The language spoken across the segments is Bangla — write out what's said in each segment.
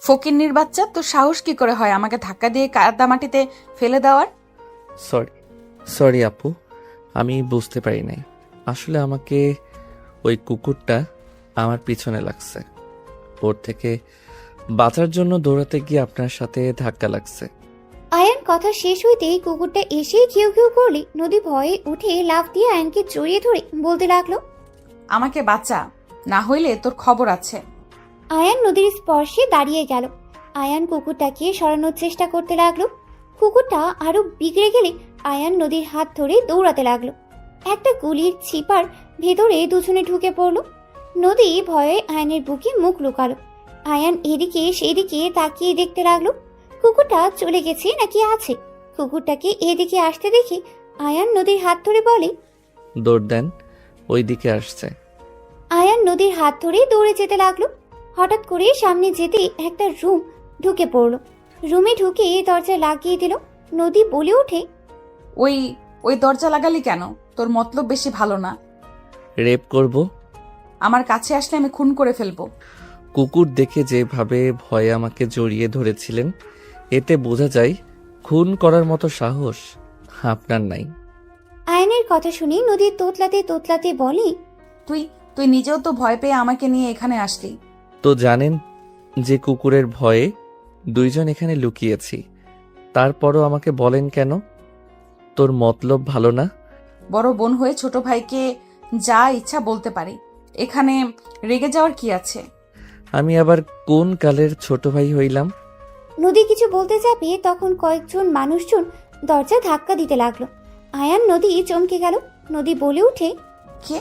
ফকিন্নির বাচ্চা, তোর সাহস কি করে হয় আমাকে ধাক্কা দিয়ে কাদা মাটিতে ফেলে দেওয়ার? সরি সরি আপু, আমি বুঝতে পারি নাই। আসলে আমাকে ওই কুকুরটা আমার পিছনে লাগছে, ওর থেকে বাঁচার জন্য দৌড়াতে গিয়ে আপনার সাথে ধাক্কা লাগছে। আয়ান কথা শেষ হইতেই কুকুরটা এসেই ঘেউ ঘেউ করলে নদী ভয়ে উঠে লাফ দিয়ে আয়ানকে জড়িয়ে ধরে বলতে লাগলো, আমাকে বাঁচা, না হইলে তোর খবর আছে। আয়ান নদীর স্পর্শে দাঁড়িয়ে গেল। আয়ান কুকুরটাকে সরানোর চেষ্টা করতে লাগলো। কুকুরটা আরো বিগড়ে গেলে আয়ান নদীর হাত ধরে দৌড়াতে লাগলো। একটা গুলির ছিপার ভেতরে দুজনে ঢুকে পড়লো। নদী ভয়ে আয়ানের বুকে মুখ লুকালো। আয়ান এদিকে সেদিকে তাকিয়ে দেখতে লাগলো কুকুরটা চলে গেছে নাকি আছে। কুকুরটাকে এদিকে আসতে দেখে আয়ান নদীর হাত ধরে বলে, দৌড় দেন, ওই দিকে আসছে। আয়ান নদীর হাত ধরে দৌড়ে যেতে লাগলো। হঠাৎ করে সামনে যেতে একটা রুম ঢুকে পড়লো। রুমে ঢুকে দরজা লাগিয়ে দিল। নদী বলে ওঠে, ওই ওই দরজা লাগালি কেন? তোর মতলব বেশি ভালো না। রেপ করব? আমার কাছে আসলে আমি খুন করে ফেলবো। কুকুর দেখে যেভাবে ভয়ে আমাকে জড়িয়ে ধরেছিলেন, এতে বোঝা যায় খুন করার মতো সাহস আপনার নাই। আয়নের কথা শুনে নদী তোতলাতে তোতলাতে বলে, তুই তুই নিজেও তো ভয় পেয়ে আমাকে নিয়ে এখানে আসলি। তো জানেন যে কুকুরের ভয়ে দুইজন এখানে লুকিয়েছি, তারপরও আমাকে বলেন কেন? তোর মতলব ভালো না? বড় বোন হয়ে ছোট ভাইকে যা ইচ্ছা বলতে পারি, এখানে রেগে যাওয়ার কি আছে? আমি আবার কোন কালের ছোট ভাই হইলাম? নদী কিছু বলতে যাবে তখন কয়েকজন মানুষজন দরজা ধাক্কা দিতে লাগলো। আয়ান নদী চমকে গেল। নদী বলে উঠে, কে?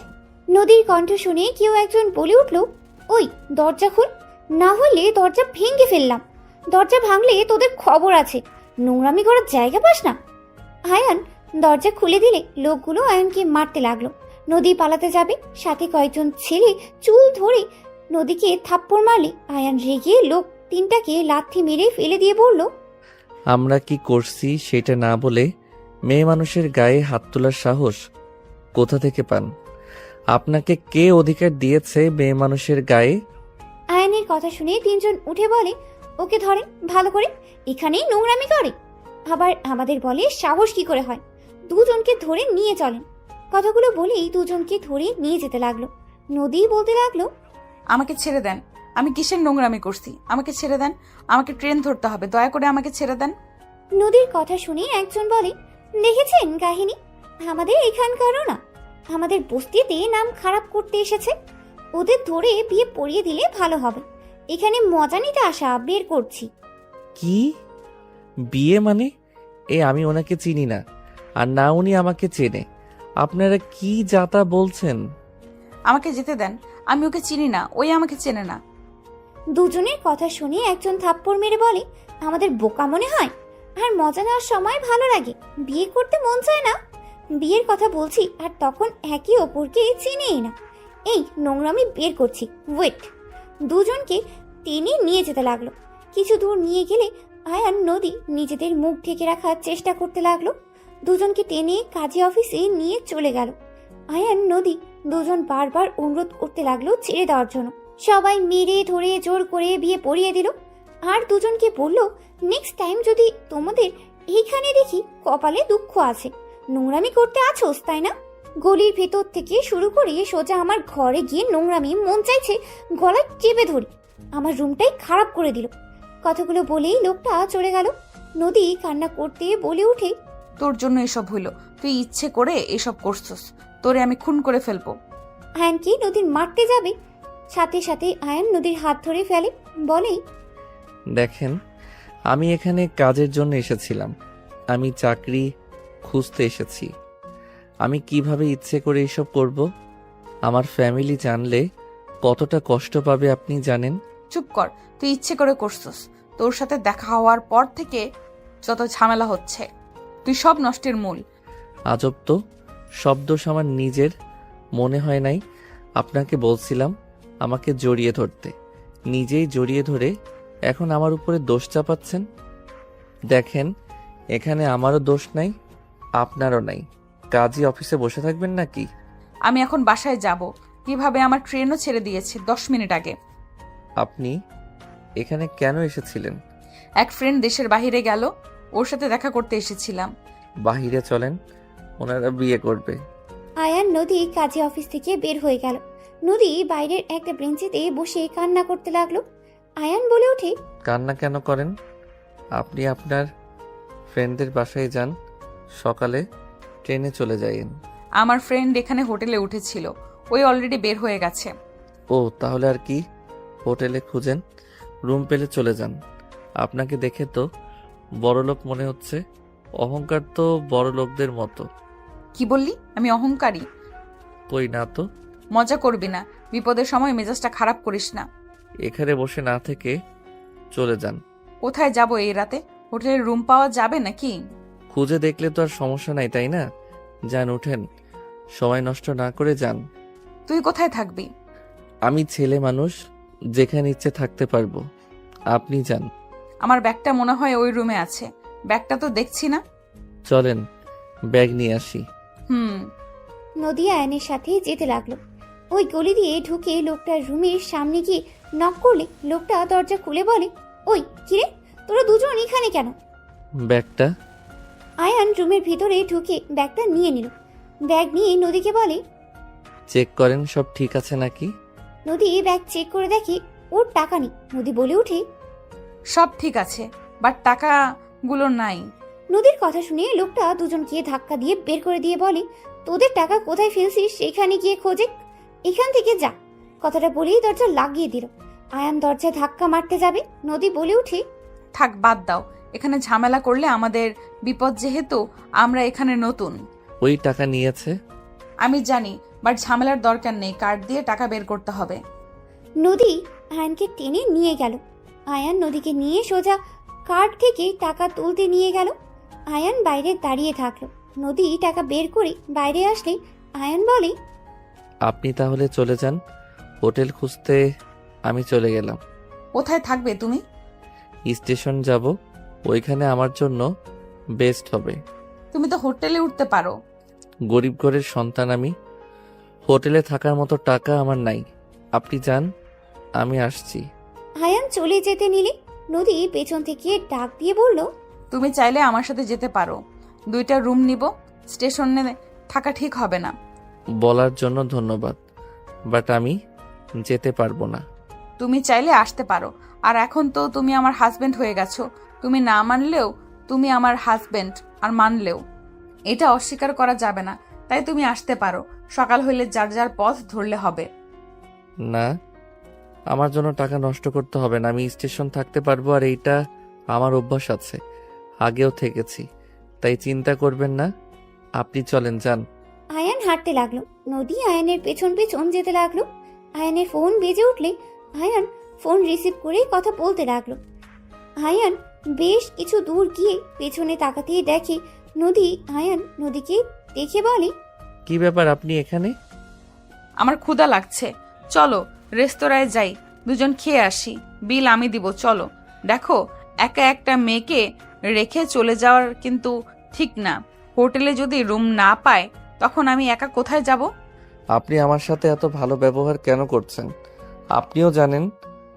নদীর কণ্ঠ শুনে কেউ একজন বলে উঠল, ওই দরজা খুল, না হলে দরজা ভেঙে ফেললাম। দরজা ভাঙলে তোদের খবর আছে, নোংরামি করার জায়গা পাস না। আয়ান দরজা খুলে দিলে লোকগুলো আয়ানকে মারতে লাগলো। নদী পালাতে যাবে, সাথে কয়েকজন ছেলে চুল ধরে নদীকে থাপ্পড় মারলে আয়ান রেগে লোক তিনটাকে লাথি মেরে ফেলে দিয়ে বলল, আমরা কি করছি সেটা না বলে মেয়ে মানুষের গায়ে হাত তোলার সাহস কোথা থেকে পান? আপনাকে কে অধিকার দিয়েছে মেয়ে মানুষের গায়ে? আয়ানের কথা শুনে তিনজন উঠে বলে, ওকে ধরে ভালো করে, এখানেই নোংরামি করে। আবার আমাদের বলে সাহস কি করে হয়, দুজনকে ধরে নিয়ে চলেন। কথাগুলো বলেই দুজনকে ধরে নিয়ে যেতে লাগলো। নদী বলতে লাগলো, আমাকে ছেড়ে দেন, আমি কিসের নোংরামি করছি? আমাকে ছেড়ে দেন, আমাকে ট্রেন ধরতে হবে, দয়া করে আমাকে ছেড়ে দেন। নদীর কথা শুনে একজন বলে, দেখেছেন কাহিনী, আমাদের এখানকারও না, আমাদের বস্তিতে নাম খারাপ করতে এসেছে। ওদের ধরে বিয়ে পড়িয়ে দিলে ভালো হবে। এখানে মজা নিতে আসা বের করছি। কি বিয়ে মানে? আমি ওনাকে চিনি না, আর না উনি আমাকে চেনে। আপনারা কি যাতা বলছেন? আমাকে যেতে দেন, আমি ওকে চিনি না, ওই আমাকে চেনে না। দুজনের কথা শুনে একজন থাপ্পড় মেরে বলে, আমাদের বোকা মনে হয়? আর মজা নেওয়ার সময় ভালো লাগে, বিয়ে করতে মন চায় না? বিয়ের কথা বলছি আর তখন একে অপরকে চিনেই না। এই নোংরামি বের করছি, ওয়েট। দুজনকে টেনে নিয়ে যেতে লাগলো। কিছু দূর নিয়ে গেলে আয়ান নদী নিজেদের মুখ ঢেকে রাখার চেষ্টা করতে লাগলো। দুজনকে টেনে কাজী অফিসে নিয়ে চলে গেল। আয়ান নদী দুজন বারবার অনুরোধ করতে লাগলো ছেড়ে দেওয়ার জন্য। সবাই মেরে ধরে জোর করে বিয়ে পড়িয়ে দিল। আর দুজনকে বলল, নেক্সট টাইম যদি তোমাদের এইখানে দেখি কপালে দুঃখ আছে, নোংরামি করতে আছোস তাই না? গলির ভেতর থেকে শুরু করে সোজা আমার ঘরে গিয়ে নোংরামি মন চাইছে গলায় চেপে ধরি, আমার রুমটাই খারাপ করে দিল। কথাগুলো বলেই লোকটা চলে গেল। নদী কান্না করতে বলে উঠে, তোর জন্য এসব হইল, তুই ইচ্ছে করে এসব করছস, তোরে আমি খুন করে ফেলবো। আয়ানকে নদীর মারতে যাবে, সাথে সাথে আয়ান নদীর হাত ধরে ফেলে, বলে, দেখেন, আমি এখানে কাজের জন্য এসেছিলাম, আমি চাকরি খুঁজতে এসেছি। আমি কিভাবে ইচ্ছে করে এসব করব? আমার ফ্যামিলি জানলে কতটা কষ্ট পাবে আপনি জানেন? চুপ কর, তুই ইচ্ছে করে করছস। তোর সাথে দেখা হওয়ার পর থেকে যত ঝামেলা হচ্ছে, তুই সব নষ্টের মূল। আজব তো, সব দোষ আমার নিজের। মনে হয় নাই আপনাকে বলছিলাম আমাকে জড়িয়ে ধরতে, নিজেই জড়িয়ে ধরে এখন আমার উপরে দোষ চাপাচ্ছেন। দেখেন, এখানে আমারও দোষ নাই, আপনারও নাই। কাজী অফিসে বসে থাকবেন নাকি? আমি এখন বাসায় যাব, কিভাবে আমার ট্রেনও ছেড়ে দিয়েছে 10 মিনিট আগে। আপনি এখানে কেন এসেছিলেন? এক ফ্রেন্ড দেশের বাইরে গেল, ওর সাথে দেখা করতে এসেছিলাম। বাহিরে চলেন, ওনারা বিয়ে করবে। আয়ান নদী কাজে অফিস থেকে বের হয়ে গেল। নদী বাইরের একটা বেঞ্চিতে বসে কান্না করতে লাগলো। আয়ান বলে ওঠে, কান্না কেন করেন? আপনি আপনার ফ্রেন্ডদের বাসায় যান, সকালে ট্রেনে চলে যাইয়েন। আমার ফ্রেন্ড এখানে হোটেলে উঠেছিল, ওই অলরেডি বের হয়ে গেছে। ও তাহলে আর কি, হোটেলে খুঁজেন, রুম পেলে চলে যান। আপনাকে দেখে তো বড়লোক মনে হচ্ছে। অহংকার তো বড় লোকদের মতো। কি বললি? আমি অহংকারী? কই না তো। মজা করবি না, বিপদের সময় মেজাজটা খারাপ করিস না। এখানে বসে না থেকে চলে যান। কোথায় যাব এই রাতে? হোটেলের রুম পাওয়া যাবে নাকি? খুঁজে দেখলে তো আর সমস্যা নাই, তাই না? যান, উঠেন, সময় নষ্ট না করে যান। তুই কোথায় থাকবি? আমি ছেলে মানুষ, যেখানে ইচ্ছে থাকতে পারবো। আপনি যান। আমার ব্যাগটা মনে হয় ওই রুমে আছে। ব্যাগটা তো দেখছি না। চলেন, ব্যাগ নিয়ে আসি। নদী আয়ানের সাথে যেতে লাগলো। ওই গলি দিয়ে ঢুকে লোকটার রুমের সামনে গিয়ে নক করলে লোকটা দরজা খুলে বলে, ওই কিরে, তোরা দুজন এখানে কেন? ব্যাগটা? আয়ান রুমের ভিতরে ঢুকে ব্যাগটা নিয়ে নিল। ব্যাগ নিয়ে নদীকে বলে, চেক করেন সব ঠিক আছে নাকি। নদী ব্যাগ চেক করে দেখে ওর টাকা নেই। নদী বলে ওঠে, সব ঠিক আছে, বাট টাকাগুলো নাই। নদীর কথা শুনে লোকটা দুজনকে ধাক্কা দিয়ে বের করে দিয়ে বলে, তোদের টাকা কোথায় ফেলছিস সেখানে গিয়ে খোঁজে, এখান থেকে যা। কথাটা বলেই দরজা লাগিয়ে দিল। আয়ান দরজায় ধাক্কা মারতে যাবে, নদী বলে উঠে, থাক, বাদ দাও, এখানে ঝামেলা করলে আমাদের বিপদ, যেহেতু আমরা এখানে নতুন। ওই টাকা নিয়েছে। আমি জানি, বাট ঝামেলার দরকার নেই, কার্ড দিয়ে টাকা বের করতে হবে। নদী আয়ানকে টেনে নিয়ে গেল। আয়ান নদীকে নিয়ে সোজা কার্ড থেকে টাকা তুলতে নিয়ে গেল। আয়ান বাইরে দাঁড়িয়ে থাকলো। নদী টাকা বের করে বাইরে আসলে আয়ান বলে, আপনি তাহলে চলে যান, হোটেল খুঁজতে আমি চলে গেলাম। কোথায় থাকবে তুমি? স্টেশন যাব, ওইখানে আমার জন্য বেস্ট হবে। তুমি তো হোটেলে উঠতে পারো। গরিব ঘরের সন্তান আমি, হোটেলে থাকার মতো টাকা আমার নাই। আপনি যান, আমি আসছি। আয়ান চলে যেতে নিলে নদী পেছন থেকে ডাক দিয়ে বলল, তুমি চাইলে আমার সাথে যেতে পারো, 2টা রুম নিব। স্টেশনে থাকা ঠিক হবে না। বলার জন্য ধন্যবাদ, বাট আমি যেতে পারবো না। তুমি চাইলে আসতে পারো, আর এখন তো তুমি আমার হাজবেন্ড হয়ে গেছো। তুমি না মানলেও তুমি আমার হাজবেন্ড, আর মানলেও এটা অস্বীকার করা যাবে না। তাই তুমি আসতে পারো, সকাল হইলে যার যার পথ ধরলে হবে। না, আমার জন্য টাকা নষ্ট করতে হবে না, আমি স্টেশন থাকতে পারবো। আর এইটা আমার অভ্যাস আছে, আগেও থেকেছি, তাই চিন্তা করবেন না। আপনি চলেন, যান। আয়ান হাঁটতে লাগলো। নদী আয়ানের পেছন পেছন যেতে লাগলো। আয়ানের ফোন বেজে উঠলে আয়ান ফোন রিসিভ করে কথা বলতে লাগলো। আয়ান বেশ কিছু দূর গিয়ে পেছনে তাকাতেই দেখে নদী। আয়ান নদীকে দেখে বলে, কি ব্যাপার, আপনি এখানে? আমার ক্ষুধা লাগছে, চলো রেস্তোরাঁয় যাই, দুজন খেয়ে আসি, বিল আমি দিব, চলো। দেখো, একা একটা মেয়েকে রেখে চলে যাওয়ার কিন্তু ঠিক না। হোটেলে যদি রুম না পায় তখন আমি একা কোথায় যাব? আপনি আমার সাথে এত ভালো ব্যবহার কেন করছেন? আপনিও জানেন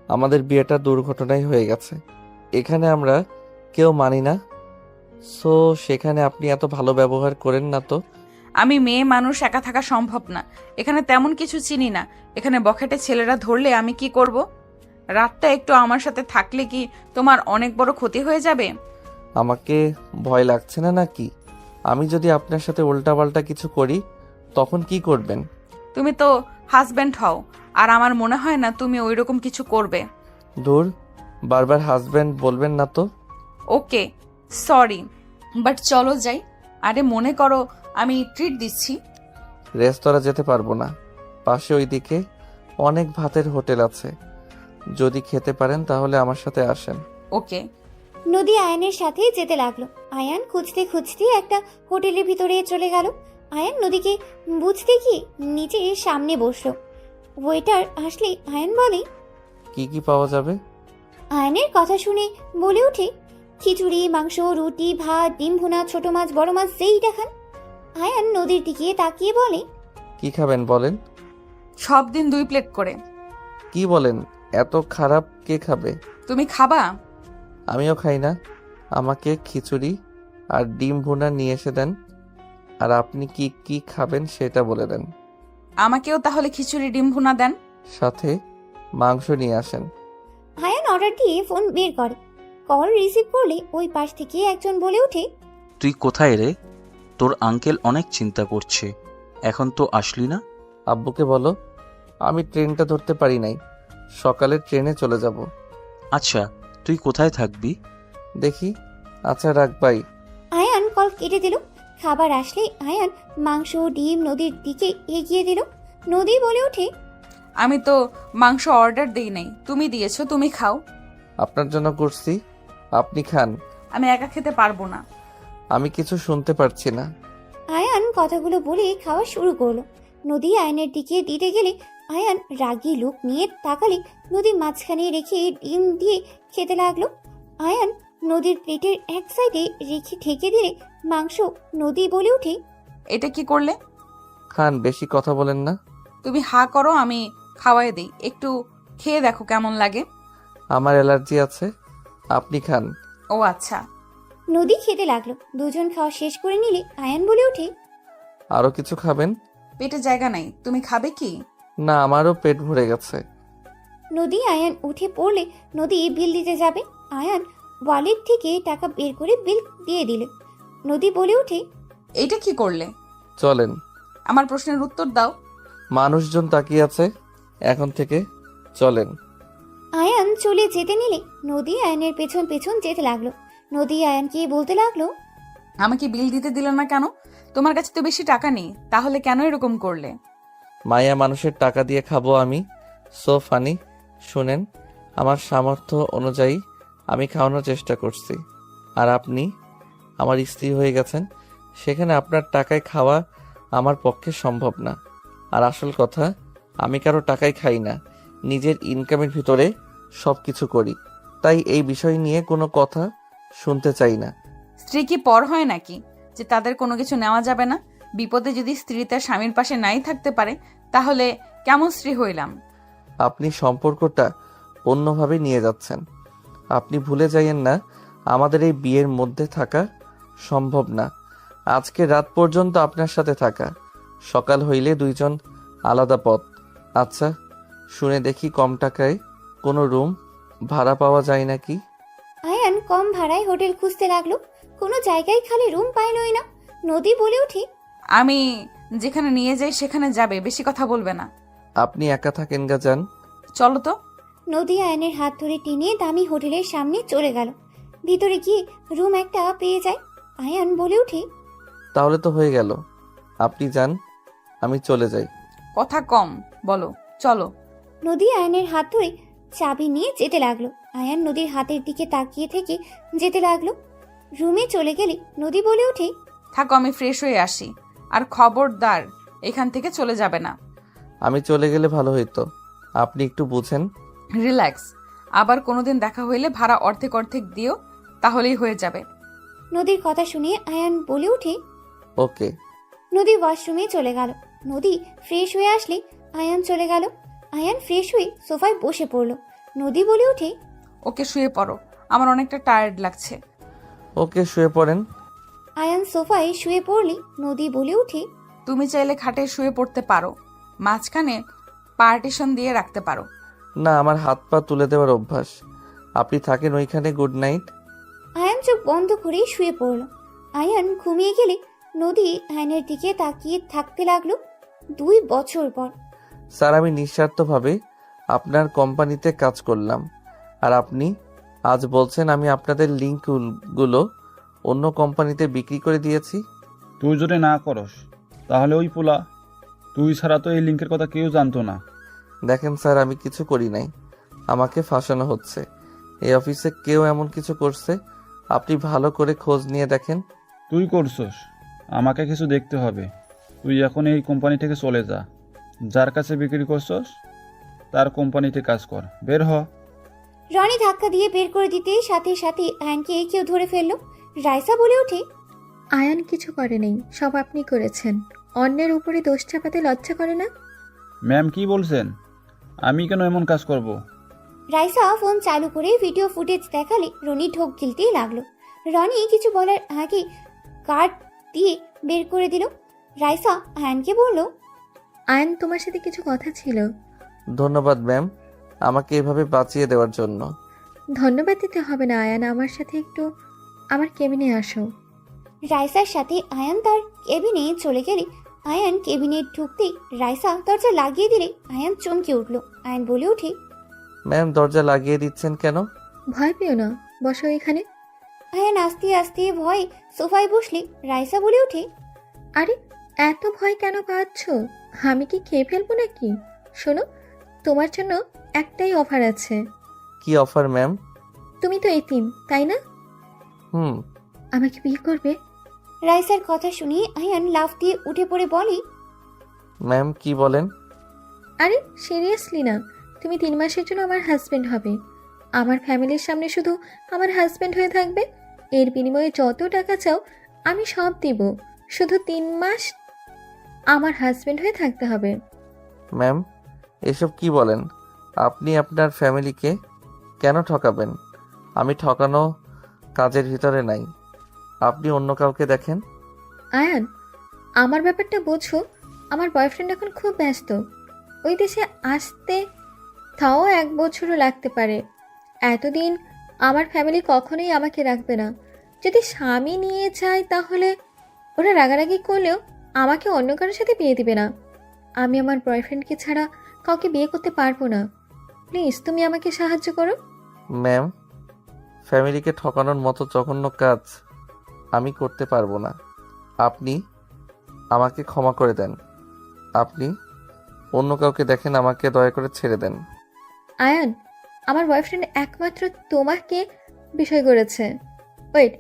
আমাদের বিয়েটা দুর্ঘটনায় হয়ে গেছে, এখানে আমরা কেউ মানি না। সো সেখানে আপনি এত ভালো ব্যবহার করেন না তো। আমি মেয়ে মানুষ, একা থাকা সম্ভব না। এখানে তেমন কিছু চিনি না। এখানে বখাটে ছেলেরা ধরলে আমি কি করব? রাতটা একটু আমার সাথে থাকলে কি তোমার অনেক বড় ক্ষতি হয়ে যাবে? আমাকে ভয় লাগছে না নাকি? আমি যদি আপনার সাথে উল্টাপাল্টা কিছু করি তখন কি করবেন? তুমি তো হাজব্যান্ড হও, আর আমার মনে হয় না তুমি ওইরকম কিছু করবে। দূর, বারবার হাজব্যান্ড বলবেন না তো। ওকে, সরি, বাট চলো যাই। আরে মনে করো আমি ট্রিট দিচ্ছি। রেস্তোরাঁ যেতে পারবো না, পাশে ওইদিকে অনেক ভাতের হোটেল আছে, যদি খেতে পারেন তাহলে আমার সাথে আসেন। ওকে। নদী আয়ানের সাথে যেতে লাগলো। আয়ান খুঁজতে খুঁজতে একটা হোটেলের ভিতরে চলে গেল। আয়ান নদীকে বুঝতে গিয়ে নিচে সামনে বসলো। ওয়েটার আসলে আয়ান বলে, কি কি পাওয়া যাবে? আয়ানের কথা শুনে বলে ওঠে, খিচুড়ি, মাংস, রুটি, ভাত, ডিম ভুনা, ছোট মাছ, বড় মাছ, যেইটা খান। আয়ান নদীর দিকে তাকিয়ে বলে, কি খাবেন বলেন? সব দিন 2 প্লেট করে। কি বলেন, এত খারাপ কে খাবে? তুমি খাবা? আমিও খাই না। আমাকে খিচুড়ি আর ডিম ভুনা নিয়ে এসে দেন। আর আপনি কি কি খাবেন সেটা বলে দেন। আমাকেও তাহলে খিচুড়ি ডিম ভুনা দেন। সাথে মাংস নিয়ে আসেন। আয়ান অর্ডার দিয়ে ফোন বের করে। কল রিসিভ করলে ওই পাশ থেকে একজন বলে ওঠে, তুই কোথায় রে? তোর আঙ্কেল অনেক চিন্তা করছে, এখন তো আসলি না। আব্বুকে বলো আমি ট্রেনটা ধরতে পারি নাই, সকালের ট্রেনে চলে যাব। আচ্ছা, তুই কোথায় থাকবি? দেখি। আচ্ছা রাখ বাই। আয়ান কল কেটে দিল। খাবার আসলে আয়ান মাংস ডিম নদীর দিকে এগিয়ে দিল। নদী বলে ওঠে, আমি তো মাংস অর্ডার দেই নাই, তুমি দিয়েছো, তুমি খাও। আপনার জন্য করছি, আপনি খান। আমি একা খেতে পারবো না। আমি কিছু শুনতে পারছি না। আয়ান কথাগুলো বলে খাওয়া শুরু করলো। নদী আয়নের দিকে দিতে গেলে আয়ান রাগী লুক নিয়ে তাকালে নদী মাঝখানে রেখে ডিম দিয়ে খেতে লাগলো। আয়ান নদীর প্লেটের এক সাইডে রেখে ঠেকে দিলে মাংস। নদী বলে ওঠে, এটা কি করলে? খান, বেশি কথা বলেন না। তুমি হা করো, আমি খাওয়াই দিই। একটু খেয়ে দেখো কেমন লাগে। আমার অ্যালার্জি আছে, আপনি খান। ও আচ্ছা। নদী খেতে লাগলো। দুজন খাওয়া শেষ করে নিলে আয়ান বলে ওঠে, আরো কিছু খাবেন? পেটে জায়গা নাই, তুমি খাবে কি? না, আমারও পেট ভরে গেছে। নদী আয়ান উঠে পড়লে নদী বিল দিতে যাবে। আয়ান ওয়ালেট থেকে টাকা বের করে বিল দিয়ে দিলে। নদী বলে ওঠে, এইটা কি করলে? চলেন। আমার প্রশ্নের উত্তর দাও। মানুষজন তাকিয়ে আছে, এখন থেকে চলেন। আয়ান চলে যেতে নিলে নদী আয়ানের পেছন পেছন যেতে লাগলো। নদী আয়ানকে বলতে লাগলো, আমাকে বিল দিতে দিল না কেন? তোমার কাছে তো বেশি টাকা নেই, তাহলে কেন এরকম করলে? মায়া মানুষের টাকা দিয়ে খাবো আমি? So funny. শুনেন, আমার সামর্থ্য অনুযায়ী আমি খাওয়ানোর চেষ্টা করছি। আর আপনি আমার স্ত্রী হয়ে গেছেন, সেখানে আপনার টাকায় খাওয়া আমার পক্ষে সম্ভব না। আর আসল কথা, আমি কারো টাকায় খাই না, নিজের ইনকামের ভিতরে সব কিছু করি। তাই এই বিষয় নিয়ে কোনো কথা শুনতে চাই না। স্ত্রী কি পর হয় নাকি যে তাদের কোনো কিছু নেওয়া যাবে না? বিপদে যদি স্ত্রী তার স্বামীর পাশে নাই থাকতে পারে, তাহলে কেমন স্ত্রী হইলাম? আপনি সম্পর্কটা অন্যভাবে নিয়ে যাচ্ছেন। আপনি ভুলে যাইয়েন না, আমাদের এই বিয়ের মধ্যে থাকা সম্ভব না। আজকে রাত পর্যন্ত আপনার সাথে থাকা, সকাল হইলে দুইজন আলাদা পথ। আচ্ছা, শুনে দেখি কম টাকায় কোনো রুম ভাড়া পাওয়া যায় নাকি? আয়ান কম ভাড়ায় হোটেল খুঁজতে লাগলো। কোনো জায়গায় খালি রুম পাইলই না। নদী বলে ওঠে, আমি যেখানে নিয়ে যাই সেখানে যাবে, বেশি কথা বলবে না। আপনি একা থাকেন গা, যান। চলো তো। নদী আয়নের হাত ধরে টেনে দামি হোটেলের সামনে চলে গেল। ভিতরে গিয়ে রুম একটা পেয়ে যায়। আয়ান বলে ওঠে, তাহলে তো হয়ে গেল, আপনি যান, আমি চলে যাই। কথা কম বলো, চলো। নদী আয়নের হাত ধরে চাবি নিয়ে যেতে লাগলো। আয়ান নদীর হাতের দিকে তাকিয়ে থেকে যেতে লাগলো। রুমে চলে গেলে নদী বলে ওঠে, থাকো, আমি ফ্রেশ হয়ে আসি। আর খবরদার এখান থেকে চলে যাবে না। আমি চলে গেলে ভালো হইতো, আপনি একটু বুঝেন। রিল্যাক্স। আবার কোনোদিন দেখা হইলে ভাড়া অর্ধেক অর্ধেক দিও, তাহলেই হয়ে যাবে। নদীর কথা শুনে আয়ান বলে ওঠে। ওকে। নদী ওয়াশরুমে চলে গেল। নদী ফ্রেশ হয়ে আসলে আয়ান চলে গেল। আয়ান ফ্রেশ হয়ে সোফায় বসে পড়ল। নদী বলে ওঠে, ওকে শুয়ে পড়ো, আমার অনেকটা টায়ার্ড লাগছে। ওকে, শুয়ে পড়েন। আয়ান সোফায় শুয়ে পড়লে নদী বলে ওঠে, তুমি চাইলে খাটে শুয়ে পড়তে পারো, মাঝখানে পার্টিশন দিয়ে রাখতে পারো। না, আমার হাত পা তুলে দেওয়ার অভ্যাস। আপনি থাকেন ওইখানে, গুড নাইট। আয়ান চোখ বন্ধ করে শুয়ে পড়ল। আয়ান ঘুমিয়ে গেলে নদী আয়নের দিকে তাকিয়ে থাকতে লাগলো। 2 বছর পর। স্যার, আমি নিঃস্বার্থভাবে আপনার কোম্পানিতে কাজ করলাম, আর আপনি আজ বলছেন আমি আপনাদের লিঙ্কগুলো অন্য কোম্পানিতে বিক্রি করে দিয়েছি। তুই যদি না করস তাহলে ওই পোলা, তুই ছাড়া তো এই লিঙ্কের কথা কেউ জানতো না। দেখেন স্যার, আমি কিছু করি নাই, আমাকে ফাঁসানো হচ্ছে। এই অফিসে কেউ এমন কিছু করছে, আপনি ভালো করে খোঁজ নিয়ে দেখেন। তুই করছস, আমাকে কিছু দেখতে হবে। তুই এখন এই কোম্পানি থেকে চলে যা, যার কাছে বিক্রি করছস তার কোম্পানিতে কাজ কর, বের হ। রনি ধাক্কা দিয়ে বের করে দিতে সাথে সাথে আয়ানকে কেউ ধরে ফেললো। রাইসা বলে ওঠে, আয়ান কিছু করে নেই, সব আপনি করেছেন। অন্যের উপরে দোষ চাপাতে লজ্জা করে না? ম্যাম কি বলছেন? আমি কেন এমন কাজ করব? রাইসা ফোন চালু করে ভিডিও ফুটেজ দেখালে রনি ঢোক গিলতেই লাগলো। রনি কিছু বলার আগে কার্ড দিয়ে বের করে দিল। রাইসা আয়ানকে বলল, আয়ান, তোমার সাথে কিছু কথা ছিল। ধন্যবাদ ম্যাম, আমাকে এভাবে বাঁচিয়ে দেওয়ার জন্য। ধন্যবাদ দিতে হবে না আয়ান, আমার সাথে একটু আমার কেবিনে আসো। রাইসার সাথে আয়ান তার কেবিনে চলে গেলে আয়ান কেবিনে ঢুকতেই রাইসা দরজা লাগিয়ে দিলে আয়ান চমকে উঠল। আয়ান বলে ওঠে, ম্যাম দরজা লাগিয়ে দিচ্ছেন কেন? ভয় পেও না, বসো এখানে। আয়ান আস্তে আস্তে ভয়ে সোফায় বসলে রাইসা বলে ওঠে, আরে এত ভয় কেন পাচ্ছ? আমি কি খেয়ে ফেলবো নাকি? শোনো, তোমার জন্য একটাই অফার আছে। কি অফার ম্যাম? তুমি তো এতিম, তাই না? হুম। আমাকে বিয়ে করবে? রাইসার কথা শুনে আয়ান লাফ দিয়ে উঠে পড়ে বলে, ম্যাম কি বলেন? আরে সিরিয়াসলি না, তুমি 3 মাসের জন্য আমার হাজবেন্ড হবে। আমার ফ্যামিলির সামনে শুধু আমার হাজবেন্ড হয়ে থাকবে। এর বিনিময়ে যত টাকা চাও আমি সব দিব। শুধু 3 মাস আমার হাজবেন্ড হয়ে থাকতে হবে। ম্যাম এসব কি বলেন? আপনি আপনার ফ্যামিলিকে কেন ঠকাবেন? আমি ঠকানো কাজের ভিতরে নাই। আপনি অন্য কাউকে দেখেন। আয়ান, আমার ব্যাপারটা বোঝো। আমার বয়ফ্রেন্ড এখন খুব ব্যস্ত। ওই দেশে আসতে তাও 1 বছরও লাগতে পারে। এতদিন আমার ফ্যামিলি কখনোই আমাকে রাখবে না। যদি স্বামী নিয়ে যায় তাহলে ওরা রাগারাগি করলেও আমাকে অন্য কারোর সাথে বিয়ে দিবে না। আমি আমার বয়ফ্রেন্ডকে ছাড়া কাউকে বিয়ে করতে পারবো না। প্লিজ তুমি আমাকে সাহায্য করো। ম্যাম ফ্যামিলিকে ঠকানোর মতো জঘন্য কাজ আমি করতে পারবো না। আপনি আমাকে ক্ষমা করে দেন। আপনি অন্য কাউকে দেখেন, আমাকে দয়া করে ছেড়ে দেন। আয়ান, আমার বয়ফ্রেন্ড একমাত্র তোমাকে বিষয় করেছে। ওয়েট,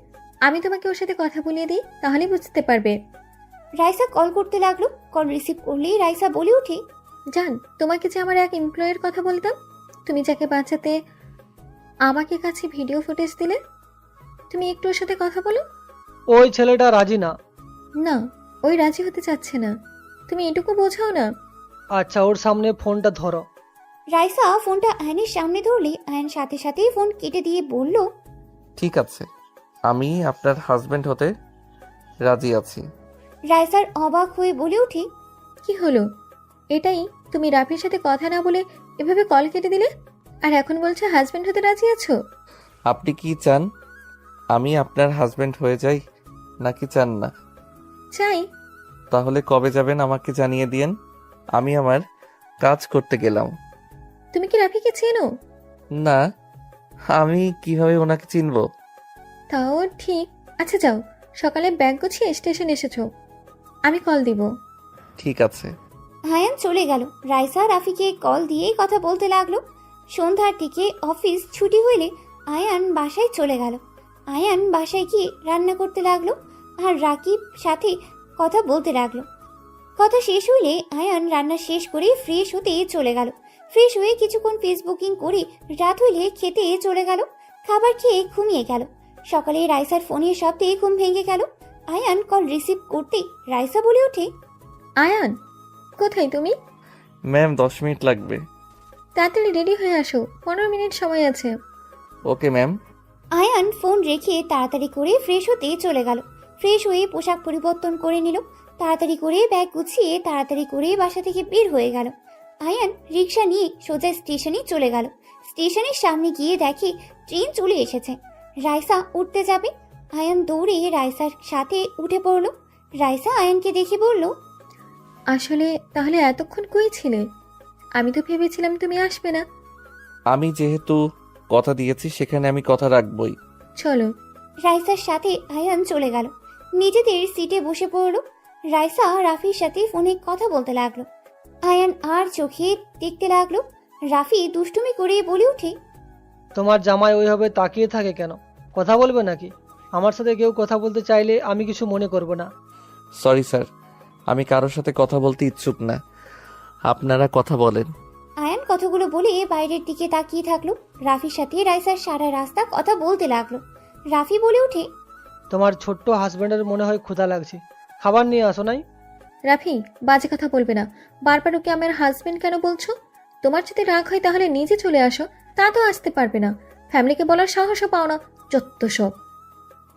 আমি তোমাকে ওর সাথে কথা বলিয়ে দিই, তাহলেই বুঝতে পারবে। রাইসা কল করতে লাগলো। কল রিসিভ করলেই রাইসা বলে ওঠে, জান, তোমাকে যে আমার এক এমপ্লয়ের কথা বলতাম, তুমি যাকে বাঁচাতে আমাকে কাছে ভিডিও ফুটেজ দিলে, তুমি একটু ওর সাথে কথা বলো। ওই ছেলেটা রাজি না। না, ওই রাজি হতে চাচ্ছে না। তুমি এটুকু বোঝাও না। আচ্ছা, ওর সামনে ফোনটা ধরো। রাইসা ফোনটা আয়নের সামনে ধরলে আয়ন সাথে সাথেই ফোন কেটে দিয়ে বলল, ঠিক আছে, আমি আপনার হাজবেন্ড হতে রাজি আছি। রাইসার অবাক হয়ে বলে ওঠে, কি হলো? এটাই তুমি রাফির সাথে কথা না বলে এভাবে কল কেটে দিলে, আর এখন বলছো হাজবেন্ড হতে রাজি আছো? আপনি কি চান আমি আপনার হাজবেন্ড হয়ে যাই, নাকি চান না? চাই। তাহলে কবে যাবেন আমাকে জানিয়ে দিয়েন। আমি আমার কাজ করতে গেলাম। তুমি কি রাফিকে চেনো? না, আমি কিভাবে ওনাকে চিনবো? তাও ঠিক। আচ্ছা যাও, সকালে ব্যাগ গুছিয়ে স্টেশন এসেছো, আমি কল দিব। ঠিক আছে। আয়ান চলে গেল। রাইসা রাফিকে কল দিয়েই কথা বলতে লাগলো। সন্ধ্যার দিকে অফিস ছুটি হইলে আয়ান বাসায় চলে গেল। আয়ান বাসায় গিয়ে রান্না করতে লাগলো আর রাকিব সাথে কথা বলতে লাগলো। কথা শেষ হইলে আয়ান রান্না শেষ করে ফ্রেশ হতে চলে গেল। ফ্রেশ হয়ে কিছুক্ষণ ফেসবুকিং করে রাত হইলে খেতে চলে গেল। খাবার খেয়ে ঘুমিয়ে গেল। সকালে রাইসার ফোনের শব্দে ঘুম ভেঙে গেল। আয়ান কল রিসিভ করতে রাইসা বলে ওঠে, আয়ান, কোথায় তুমি? ম্যাম 10 মিনিট লাগবে। তাড়াতাড়ি রেডি হয়ে আসো, 15 মিনিট সময় আছে। Okay ma'am. আয়ান ফোন রেখে তাড়াতাড়ি করে ফ্রেশ হতে চলে গেল। ফ্রেশ হয়ে পোশাক পরিবর্তন করে নিল। তাড়াতাড়ি করে ব্যাগ গুছিয়ে তাড়াতাড়ি করে বাসা থেকে বের হয়ে গেল। আয়ান রিক্সা নিয়ে সোজা স্টেশনে চলে গেল। স্টেশনের সামনে গিয়ে দেখে ট্রেন চলে এসেছে। রাইসা উঠতে যাবে। আয়ান দৌড়ে রাইসার সাথে উঠে পড়ল। রাইসা আয়ানকে দেখে বলল, আসলে তাহলে এতক্ষণ কই ছিলে? আমি তো ভেবেছিলাম তুমি আসবে না। আমি যেহেতু কথা দিয়েছি সেখানে আমি কথা রাখবই। চলো। রাইসার সাথে আয়ান চলে গেল। নিজেদের সিটে বসে পড়ল। রাইসা রাফির সাথে ফোনে কথা বলতে লাগলো। আয়ান আর চোখে দেখতে লাগলো। রাফি দুষ্টুমি করে বলে ওঠে, তোমার জামাই ওইভাবে তাকিয়ে থাকে কেন? কথা বলবে নাকি? আমার সাথে কেউ কথা বলতে চাইলে আমি কিছু মনে করব না। সরি স্যার, আমি কারোর সাথে কথা বলতে ইচ্ছুক না। আপনারা কথা বলেন। আয়ান কথাগুলো বলে বাইরের দিকে তাকিয়ে থাকলো। রাফির সাথে রাইসার সারা রাস্তা কথা বলতে লাগলো। রাফি বলে ওঠে, তোমার ছোট্ট হাজব্যান্ডের মনে হয় ক্ষুধা লাগছে, খাবার নিয়ে আসো নাই? রাফি, বাজে কথা বলবে না। বারবার ওকে আমার হাজবেন্ড কেন বলছো? তোমার যদি রাগ হয় তাহলে নিজে চলে আসো, তা তো আসতে পারবে না, ফ্যামিলিকে বলার সাহসও পাও না, যত সব।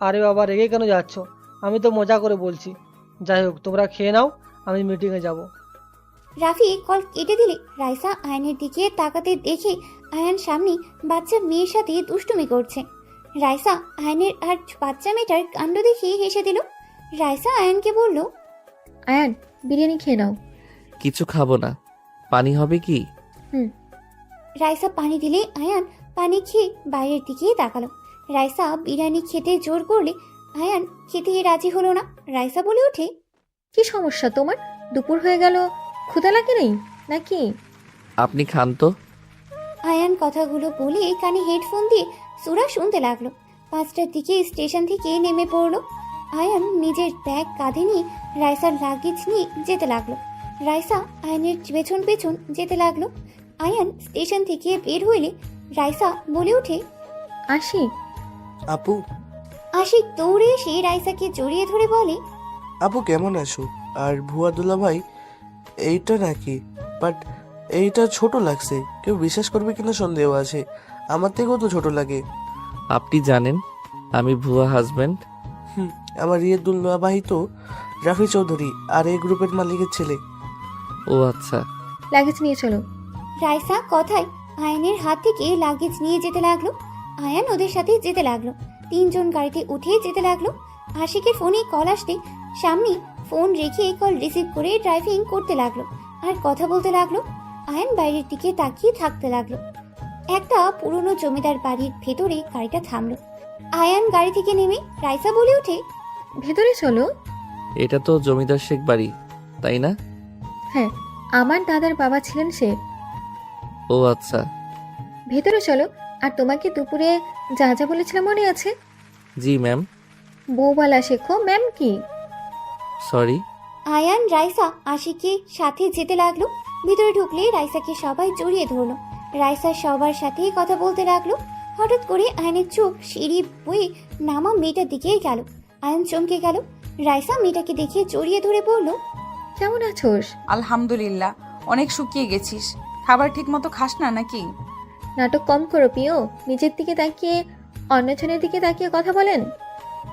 আরে বাবা, রেগে কেন যাচ্ছ? আমি তো মজা করে বলছি। যাই হোক, তোমরা খেয়ে নাও, আমি মিটিংয়ে যাব। রাফি কল কেটে দিলে রাইসা আয়নের দিকে তাকাতে দেখে আয়ান সামনে বাচ্চা মেয়ের সাথে দুষ্টুমি করছে। রাইসা আয়নের আর বাচ্চা মেয়েটার কাণ্ড দেখে হেসে দিল। রাইসা আয়ানকে বলল, আয়ান, বিরিয়ানি খেয়ে নাও। কিছু খাবো না, পানি হবে কি? রাইসা পানি দিলে আয়ান পানি খেয়ে বাইরের দিকে তাকালো। রাইসা বিরিয়ানি খেতে জোর করলে আয়ান খেতে রাজি হলো না। রাইসা বলে ওঠে, কি সমস্যা তোমার? দুপুর হয়ে গেল, ক্ষুধা লাগে নেই নাকি? আপনি খান তো। আয়ান কথাগুলো বলে কানে হেডফোন দিয়ে সুরা শুনতে লাগলো। 5টার দিকে স্টেশন থেকে নেমে পড়লো। আয়ান নিজের ব্যাগ কাঁধে নিয়ে রাইসার লাগেজ নিয়ে যেতে লাগলো। রাইসা আয়ানের পেছন পেছন যেতে লাগলো। আয়ান স্টেশন থেকে বের হইলে রাইসা বলে ওঠে, আসি। আপু, আশিক দৌড়ে এসে রাইসাকে জড়িয়ে ধরে বলে, আপু কেমন আছো? আর ভুয়া দুলাভাই এইটা নাকি? বাট এইটা ছোট লাগছে, কেউ বিশ্বাস করবে কিনা সন্দেহ আছে। আমার থেকেও তো ছোট লাগে। আপনি জানেন আমি ভুয়া হাজবেন্ড? আমার রিয়ের দুলাভাই তো রাফি চৌধুরী, আর এই গ্রুপের মালিকের ছেলে। ও আচ্ছা। লাগেজ নিয়ে চলো। রাইসা কথায় আয়ানের হাত থেকে লাগেজ নিয়ে যেতে লাগলো। আয়ান ওদের সাথে যেতে লাগলো। 3 জন গাড়িতে উঠে যেতে লাগলো। আশিকের ফোনে কল আসতে সামনে ফোন রেখে কল রিসিভ করে ড্রাইভিং করতে লাগলো আর কথা বলতে লাগলো। আয়ান বাইরের দিকে তাকিয়ে থাকতে লাগলো। একটা পুরনো জমিদার বাড়ির ভেতরে গাড়িটা থামলো। আয়ান গাড়ি থেকে নেমে রাইসা বলে ওঠে, ভেতরে চলো। এটা তো জমিদার শেখ বাড়ি, তাই না? হ্যাঁ, আমার দাদার বাবা ছিলেন সে। ও আচ্ছা। ভেতরে চলো। আর তোমাকে দুপুরে যা যা বলেছিলাম মনে আছে? জি ম্যাম। বউবালা শেখো। ম্যাম কি? সরি। আয়ান রাইসা আশিকের সাথে যেতে লাগলো। ভিতরে ঢুকলে রাইসাকে সবাই জড়িয়ে ধরলো। রাইসা সবার সাথে কথা বলতে লাগলো। হঠাৎ করে আয়নের চোখ সিঁড়ি বয়ে নামা মেয়েটার দিকে গেল। আয়ন চমকে গেল। রাইসা মেয়েটাকে দেখে জড়িয়ে ধরে বলল, কেমন আছোস? আলহামদুলিল্লাহ। অনেক শুকিয়ে গেছিস, খাবার ঠিক মতো খাস না নাকি? নাটক কম করো পিও। নিজের দিকে তাকিয়ে অন্যজনের দিকে তাকিয়ে কথা বলেন।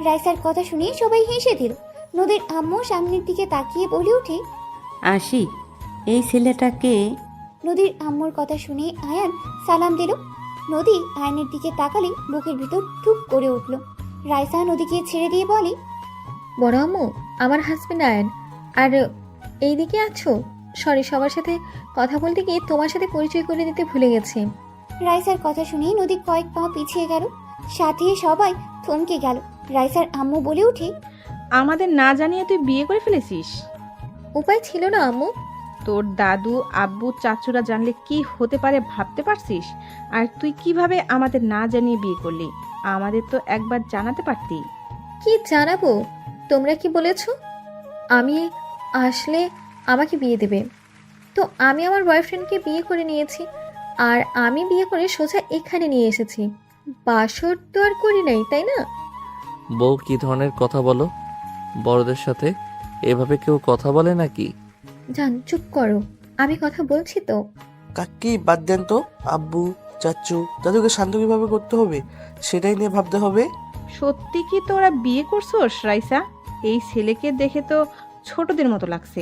রাইসার কথা শুনে সবাই হেসে দিল। নদীর আম্মু সামনের দিকে তাকিয়ে বলে ওঠে, আশিক, এই ছেলেটাকে। নদীর আম্মুর কথা শুনে আয়ান সালাম দিল। নদী আয়নের দিকে তাকালে বুকের ভিতর টুক করে উঠল। রাইসা নদীকে ছেড়ে দিয়ে বলে, বড় আম্মু, আমার হাজবেন্ড আয়ন। আর এই দিকে আছো? সরি, সবার সাথে কথা বলতে গিয়ে তোমার সাথে পরিচয় করে দিতে ভুলে গেছি। রাইসার কথা শুনে নদী কয়েক পা পিছিয়ে গেল। সাথে সবাই থমকে গেল। রাইসার আম্মু বলে ওঠে, আমাদের না জানিয়ে তুই বিয়ে করে ফেলেছিস? উপায় ছিল না আম্মু। তোর দাদু, আব্বু, চাচুরা জানলে কি হতে পারে ভাবতে পারছিস? আর তুই কিভাবে আমাদের না জানিয়ে বিয়ে করলি? আমাদের তো একবার জানাতে পারতি। কি জানাবো? তোমরা কি বলেছো আমি আসলে আমাকে বিয়ে দেবে? তো আমি আমার বয়ফ্রেন্ডকে বিয়ে করে নিয়েছি। আর আমি বিয়ে করে সোজা এখানে নিয়ে এসেছি। বাসর তো আর করি নাই, তাই না? বউ কি ধরনের কথা বলো? বড়দের সাথে এভাবে কেউ কথা বলে নাকি? জান, চুপ করো, আমি কথা বলছি তো। কাকি বাদ দেন তো। আব্বু, চাচু, দাদুকে শান্ত কিভাবে করতে হবে সেটাই নিয়ে ভাবতে হবে। সত্যি কি তোরা বিয়ে করছোস রাইসা? এই ছেলেকে দেখে তো ছোটদের মতো লাগছে।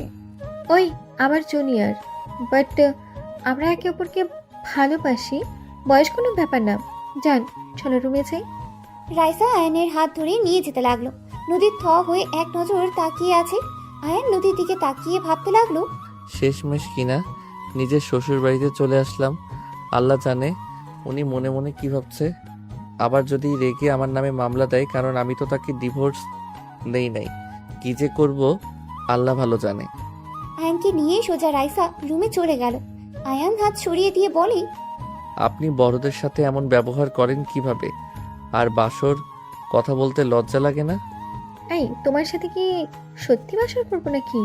ওই আমার জুনিয়র, বাট আমরা একে অপরকে ভালোবাসি। বয়স কোনো ব্যাপার না। জান, চলো রুমে যাই। রাইসা আয়নের হাত ধরে নিয়ে যেতে লাগলো। নদীর থ হয়ে এক নজর তাকিয়ে আছে। আয়ন নদীর দিকে তাকিয়ে ভাবতে লাগলো, শেষমেশ কিনা নিজের শ্বশুর বাড়িতে চলে আসলাম। আল্লাহ জানে উনি মনে মনে কি ভাবছে। আবার যদি রেগে আমার নামে মামলা দেয়, কারণ আমি তো তাকে ডিভোর্স দেই নাই। কি যে করব আল্লাহ ভালো জানে। আয়নকে নিয়ে সোজা রাইসা রুমে চলে গেল। আয়ান হাত সরিয়ে দিয়ে বলে, আপনি বড়দের সাথে এমন ব্যবহার করেন কিভাবে? আর বাসর কথা বলতে লজ্জা লাগে না? এই, তোমার সাথে কি সত্যি বাসর করবো নাকি?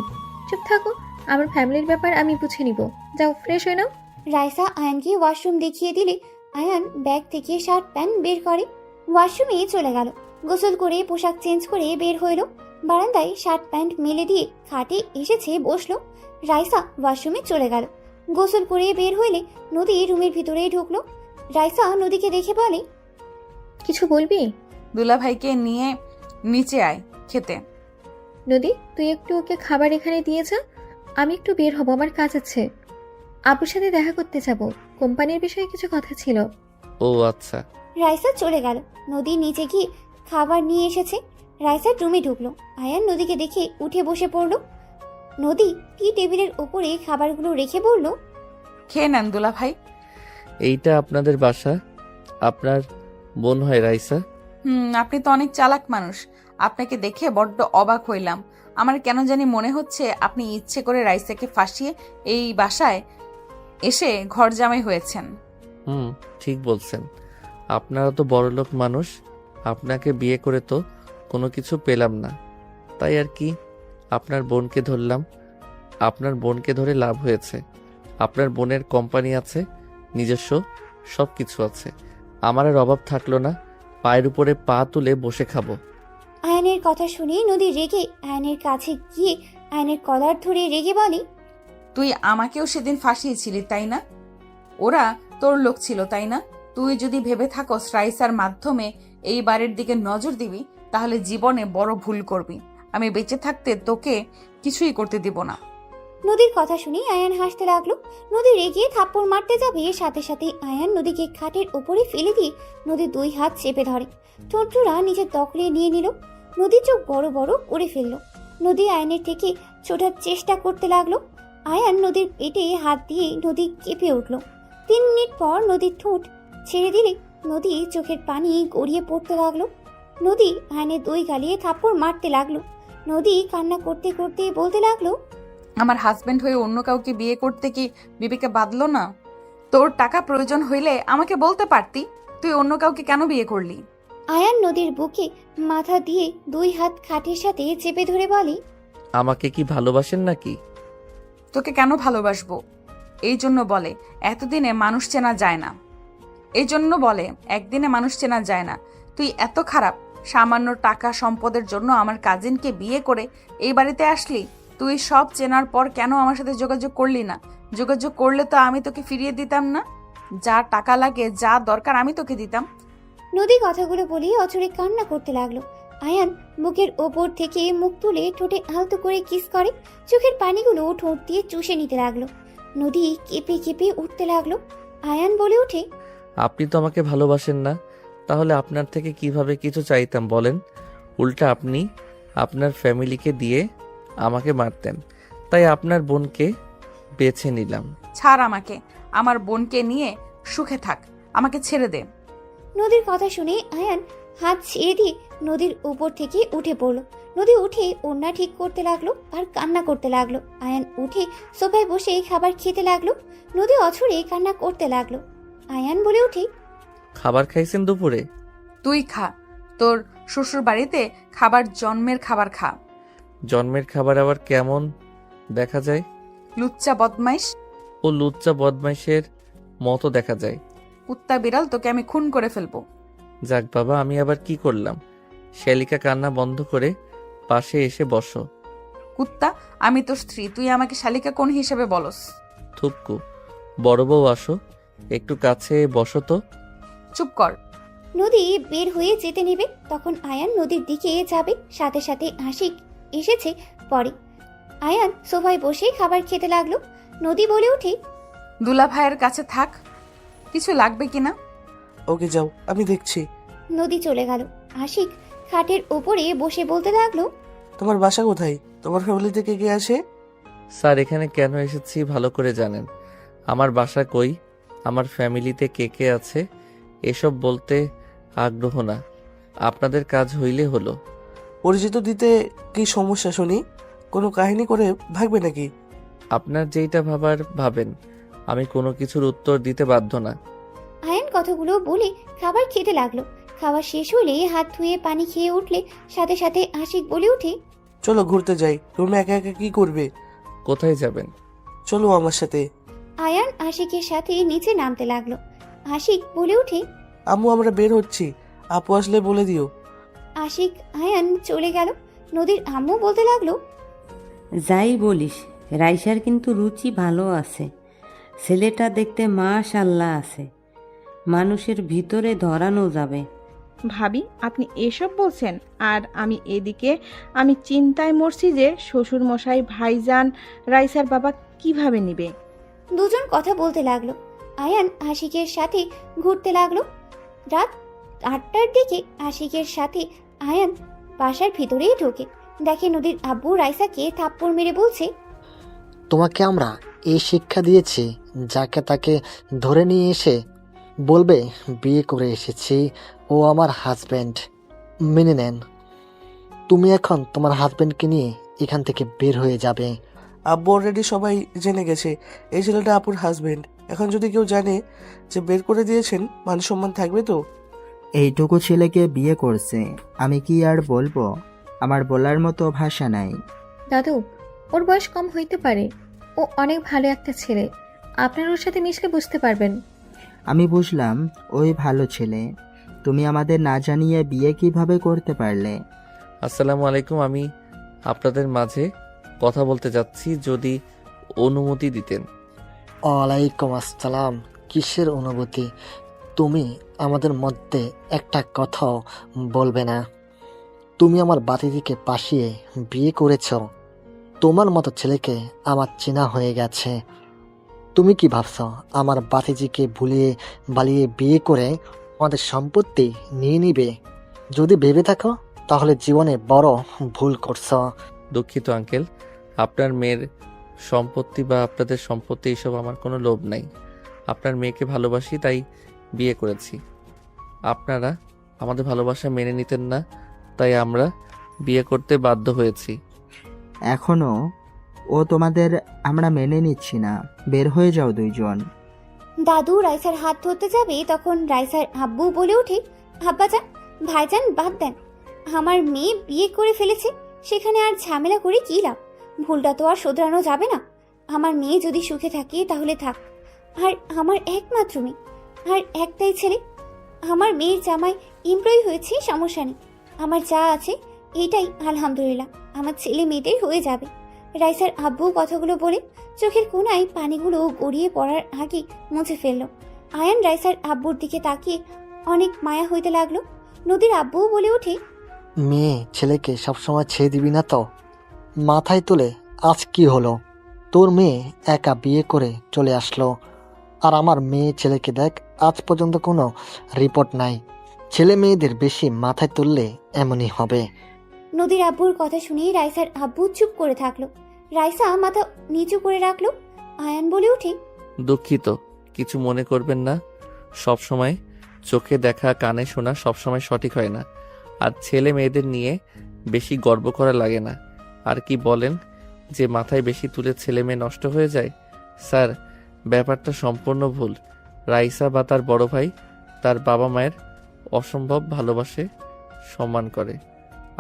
চুপ থাকো, আমার ফ্যামিলির ব্যাপার আমি বুঝে নিব। যাও, ফ্রেশ হয়ে নাও। রাইসা আয়ানকে ওয়াশরুম দেখিয়ে দিলে আয়ান ব্যাগ থেকে শার্ট প্যান্ট বের করে ওয়াশরুমে চলে গেল। গোসল করে পোশাক চেঞ্জ করে বের হইল। বারান্দায় শার্ট প্যান্ট মেলে দিয়ে খাটে এসেছে বসলো। রাইসা ওয়াশরুমে চলে গেল। গোসল করে বের হইলে নদী রুমের ভিতরে ঢুকলো। রাইসা নদীকে দেখে বলে, কিছু বলবি? দুলাভাইকে নিয়ে নিচে আয় খেতে। নদী, তুই একটু ওকে খাবার এখানে দিয়ে যা, আমি একটু বের হব, আমার কাজ আছে। আপুর সাথে দেখা করতে যাব, কোম্পানির বিষয়ে কিছু কথা ছিল। ও আচ্ছা। রাইসা চলে গেল। নদী নিচে গিয়ে খাবার নিয়ে এসেছে। রাইসা রুমে ঢুকলো। আয়ান নদীকে দেখে উঠে বসে পড়লো। নদী টি টেবিলের ওপরে খাবারগুলো রেখে বলল, খেয়ে নেন দুলাভাই। এইটা আপনাদের বাসা? আপনার বোন হয় রাইসা? আপনি তো অনেক চালাক মানুষ। আপনাকে দেখে বড্ড অবাক হইলাম। আমার কেন জানি মনে হচ্ছে আপনি ইচ্ছে করে রাইসাকে ফাঁসিয়ে এই বাসায় এসে ঘর জামাই হয়েছেন। ঠিক বলছেন। আপনারা তো বড়লোক মানুষ, আপনাকে বিয়ে করে তো কোনো কিছু পেলাম না, তাই আর কি আপনার বোনকে ধরলাম। আপনার বোনকে ধরে লাভ হয়েছে। আপনার বোনের কোম্পানি আছে, নিজস্ব সব কিছু আছে। আমার আর অভাব থাকলো না, পায়ের উপরে পা তুলে বসে খাবো। আয়ানের কথা শুনে নদী রেগে আয়ানের কাছে গিয়ে আয়ানের কলার ধরে রেগে বলে, তুই আমাকেও সেদিন ফাঁসিয়েছিলি তাই না? ওরা তোর লোক ছিল তাই না? তুই যদি ভেবে থাকস রাইসার মাধ্যমে এই বাড়ির দিকে নজর দিবি, তাহলে জীবনে বড় ভুল করবি। আমি বেঁচে থাকতে তোকে কিছুই করতে দিব না। নদীর কথা শুনে আয়ান হাসতে লাগলো। নদী রেগে থাপ্পড় মারতে যাবে, সাথে সাথে আয়ান নদীকে খাটের ওপরে ফেলে দিয়ে নদীর 2 হাত চেপে ধরে, ঠোঁটজোড়া নিজের দখলে নিয়ে নিল। নদী চোখ বড় বড় করে ফেললো। নদী আয়ানের থেকে ছোটার চেষ্টা করতে লাগলো। আয়ান নদীর পেটে হাত দিয়ে নদী কেঁপে উঠল। 3 মিনিট পর নদীর ঠোঁট ছেড়ে দিলে নদী চোখের পানি গড়িয়ে পড়তে লাগলো। নদী আয়ানের 2 গালে থাপ্পড় মারতে লাগলো। নদী কান্না করতে করতে বলতে লাগলো, আমার হাজবেন্ড হয়ে অন্য কাউকে বিয়ে করতে কি বিবেকে বাঁধলো না? তোর টাকা প্রয়োজন হইলে আমাকে বলতে পারতি, তুই অন্য কাউকে কেন বিয়ে করলি? আয়ান নদীর বুকে মাথা দিয়ে 2 হাত খাটের সাথে চেপে ধরে বলে, আমাকে কি ভালোবাসেন নাকি? তোকে কেন ভালোবাসবো? এই জন্য বলে এতদিনে মানুষ চেনা যায় না। এই জন্য বলে একদিনে মানুষ চেনা যায় না। তুই এত খারাপ, সামান্য টাকা সম্পদের জন্য আমার কাজিনকে বিয়ে করে এই বাড়িতে আসলি। তুই সব চেনার পর কেন আমার সাথে যোগাযোগ করলি না? যোগাযোগ করলে তো আমি তোকে ফিরিয়ে দিতাম না? যা টাকা লাগে, যা দরকার আমি তোকে দিতাম। নদী কথাগুলো বলে অচরে কান্না করতে লাগলো। আয়ান বুকের ওপর থেকে মুখ তুলে ঠোঁটে আলতো করে কিস করে, চোখের পানিগুলো ঠোঁট দিয়ে চুষে নিতে লাগলো। নদী কেঁপে কেঁপে উঠতে লাগলো। আয়ান বলে ওঠে, আপনি তো আমাকে ভালোবাসেন না, তাহলে আপনার থেকে কিভাবে কিছু চাইতাম বলেন? উল্টা আপনি আপনার ফ্যামিলিকে দিয়ে আমাকে মারতেন, তাই আপনার বোনকে বেছে নিলাম। ছাড় আমাকে, আমার বোনকে নিয়ে সুখে থাক, আমাকে ছেড়ে দে। নদীর কথা শুনে আয়ান হাত ছেড়ে দিয়ে নদীর উপর থেকে উঠে পড়লো। নদী উঠে ওড়না ঠিক করতে লাগলো আর কান্না করতে লাগলো। আয়ান উঠে সোফায় বসে খাবার খেতে লাগলো। নদী অছরে কান্না করতে লাগলো। আয়ান বলে ওঠে, খাবার খাইছেন দুপুরে? তুই খা, তোর শ্বশুর বাড়িতে খাবার জন্মের খাবার খা। জন্মের খাবার আবার কেমন দেখা যায়? লুচ্চা বদমাইশ। ও লুচ্চা বদমাইশের মতো দেখা যায়। কুত্তা বিড়াল, তোকে আমি খুন করে ফেলবো। যাক বাবা, আমি আবার কি করলাম? শ্যালিকা কান্না বন্ধ করে পাশে এসে বসো। কুত্তা, আমি তোর স্ত্রী, তুই আমাকে শালিকা কোন হিসেবে বলস? থুক্কু, বড় বউ আসো, একটু কাছে বসো তো। চুপ কর। নদী বের হয়ে যেতে নেবে, তখন আয়ান নদীর দিকে যাবে। সাথে সাথে আশিক এসেছে পরে। আয়ান সোফায় বসে খাবার খেতে লাগলো। নদী বলে ওঠে, দুলা ভাইয়ের কাছে থাক, কিছু লাগবে কিনা। ওকে যাও, আমি দেখছি। নদী চলে গেল। আশিক খাটের ওপরে বসে বলতে লাগলো, তোমার বাসা কোথায়? তোমার ফ্যামিলিতে কে কে আছে? স্যার, এখানে কেন এসেছি ভালো করে জানেন। আমার বাসা কই, আমার ফ্যামিলিতে কে কে আছে এসব বলতে আগ্রহ না, আপনাদের কাজ হইলে হলো। পরিচিত দিতে কি সমস্যা শুনি? কোনো কাহিনী করে ভাগবে নাকি? আপনার যেইটা ভাবার ভাবেন, আমি কোনো কিছুর উত্তর দিতে বাধ্য না। আয়ান কথাগুলো বলে খাবার খেতে লাগলো। খাবার শেষ হলে হাত ধুয়ে পানি খেয়ে উঠলে সাথে সাথে আশিক বলে ওঠে, চলো ঘুরতে যাই। রুমে একা একা কি করবে? কোথায় যাবেন? চলো আমার সাথে। আয়ান আশিকের সাথে নিচে নামতে লাগলো। আশিক বলে ওঠে, আম্মু আমরা বের হচ্ছি, আপু আসলে বলে দিও। আশিক আয়ান চলে গেল। নদীর আম্মু বলতে লাগলো, যাই বলিস, রাইসার কিন্তু রুচি ভালো আছে, ছেলেটা দেখতে মাশাল্লাহ আছে। মানুষের ভিতরে ধরানো যাবে। ভাবি আপনি এসব বলছেন, আর আমি এদিকে আমি চিন্তায় মরছি যে শ্বশুর মশাই, ভাইজান, রাইসার বাবা কিভাবে নিবে। দুজন কথা বলতে লাগলো। আয়ান আশিকের সাথে ঘুরতে লাগলো। রাত 8টার দিকে আশিকের সাথে আয়ান বাসার ভিতরেই ঢোকে। দেখে নদীর আব্বু রাইসাকে থাপ্পড় মেরে বলছে, তোমাকে আমরা এই শিক্ষা দিয়েছি, যাকে তাকে ধরে নিয়ে এসে বলবে বিয়ে করে এসেছি, ও আমার হাজব্যান্ড, মেনে নেন। তুমি এখন তোমার হাজব্যান্ডকে নিয়ে এখান থেকে বের হয়ে যাবে। আব্বু অলরেডি সবাই জেনে গেছে এই ছেলেটা আপুর হাজবেন্ড। এখন যদি কেউ জানে যে বের করে দিয়েছেন, মান সম্মান থাকবে তো? এইটুকু ছেলেকে বিয়ে করছে, আমি কি আর বলবো? আমার বলার মতো ভাষা নাই। দাদু, ওর বয়স কম হইতে পারে, ও অনেক ভালো একটা ছেলে। আপনার ওর সাথে মিশলে বুঝতে পারবেন। আমি বুঝলাম ওই ভালো ছেলে, তুমি আমাদের না জানিয়ে বিয়ে কিভাবে করতে পারলে? আসসালামু আলাইকুম, আমি আপনাদের মাঝে কথা বলতে যাচ্ছি, যদি অনুমতি দিতেন। ওয়ালাইকুম আসসালাম। কিসের অনুভূতি? তুমি আমাদের মধ্যে একটা কথাও বলবে না? তুমি আমার বাতিদিকে পাশিয়ে বিয়ে করেছ। তোমার মতো ছেলেকে আমার চেনা হয়ে গেছে। তুমি কি ভাবছ আমার বাতিজিকে ভুলিয়ে বালিয়ে বিয়ে করে আমাদের সম্পত্তি নিয়ে নিবে? যদি ভেবে থাকো তাহলে জীবনে বড় ভুল করছো। দুঃখিত আঙ্কেল, আপনার মেয়ের সম্পত্তি বা আপনাদের সম্পত্তি এইসব আমার কোনো লোভ নাই। আপনার মেয়েকে ভালোবাসি তাই বিয়ে করেছি। আপনারা আমাদের ভালোবাসা মেনে নিতেন না, তাই আমরা বিয়ে করতে বাধ্য হয়েছি। এখনো ও তোমাদের আমরা মেনে নিচ্ছি না, বের হয়ে যাও দুইজন। দাদু রাইসার হাত ধরতে যাবে, তখন রাইসার আব্বু বলে ওঠে, আব্বাজান, ভাইজান বাদ দেন। আমার মেয়ে বিয়ে করে ফেলেছে, সেখানে আর ঝামেলা করে কি লাভ? ভুলটা তো আর শোধরানো যাবে না। আমার মেয়ে যদি সুখে থাকে তাহলে থাক। আর আমার একমাত্র মেয়ে, আর একটাই ছেলে। আমার মেয়ের জামাই এমপ্লয়ি হয়েছে, সমস্যা নেই। আমার যা আছে এটাই আলহামদুলিল্লাহ, আমার ছেলে মেয়েদের হয়ে যাবে। রাইসার আব্বু কথাগুলো বলে চোখের কোণায় পানিগুলো গড়িয়ে পড়ার আগে মুছে ফেলল। আয়ান রাইসার আব্বুর দিকে তাকিয়ে অনেক মায়া হইতে লাগলো। নদীর আব্বুও বলে ওঠে, মেয়ে ছেলেকে সবসময় ছেড়ে দিবি না তো? মাথায় তুলে আজ কি হলো? তোর মেয়ে একা বিয়ে করে চলে আসলো, আর আমার মেয়ে ছেলেকে দেখ, আজ পর্যন্ত কোনো রিপোর্ট নাই। ছেলে মেয়েদের বেশি মাথায় তুললে এমনই হবে। নদীর আব্বুর কথা শুনে রাইসার আব্বু চুপ করে থাকলো। রাইসা মাথা নিচু করে রাখলো। আয়ান বলে ওঠে, দুঃখিত, কিছু মনে করবেন না। সব সময় চোখে দেখা কানে শোনা সবসময় সঠিক হয় না, আর ছেলে মেয়েদের নিয়ে বেশি গর্ব করা লাগে না। আর কি বলেন যে মাথায় বেশি তুলে ছেলে মেয়ে নষ্ট হয়ে যায়? স্যার, ব্যাপারটা সম্পূর্ণ ভুল। রাইসা বা তার বড় ভাই তার বাবা মায়ের অসম্ভব ভালোবাসে, সম্মান করে।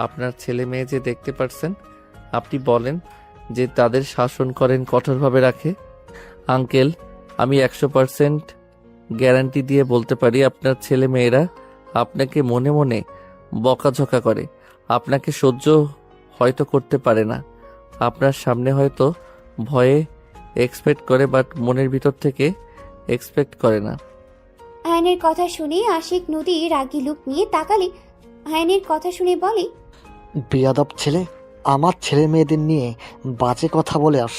আপনার ছেলে মেয়ে যে দেখতে পারছেন, আপনি বলেন যে তাদের শাসন করেন, কঠোরভাবে রাখে। আঙ্কেল, আমি 100% গ্যারান্টি দিয়ে বলতে পারি আপনার ছেলে মেয়েরা আপনাকে মনে মনে বকাঝকা করে, আপনাকে সহ্য হয়তো করতে পারে না। আপনার সামনে হয়তো ভয়ে এক্সপেক্ট করে, বাট মনের ভিতর থেকে এক্সপেক্ট করে না। আয়নের কথা শুনে আশিক নদী রাগী লুক নিয়ে তাকালে আয়নের কথা শুনে বলে, বেয়াদব ছেলে, আমার ছেলে মেয়েদের নিয়ে বাজে কথা বলে আস।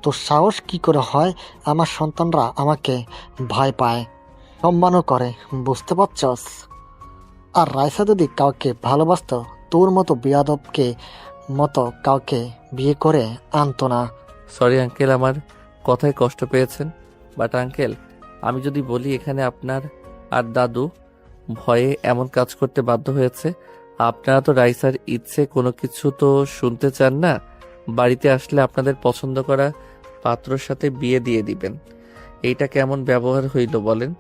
তোর সাহস কি করে হয় আমার সন্তানরা আমাকে ভয় পায়, সম্মানও করে, বুঝতে পারছস? আর রাইসা যদি কাউকে ভালোবাসতো, তোর মতো বেয়াদবকে মতো কাউকে বিয়ে করে আনতো না। সরি আঙ্কেল, আমার কথায় কষ্ট পেয়েছেন, বাট আঙ্কেল, আমি যদি বলি এখানে আপনার আর দাদু ভয়ে এমন কাজ করতে বাধ্য হয়েছে, আপনারা তো রাইসার ইচ্ছে কোনো কিছু তো শুনতে চান না। বাড়িতে আসলে আপনাদের পছন্দ করা পাত্রর সাথে বিয়ে দিয়ে দিবেন। এইটা কেমন ব্যবহার হইল বলেন?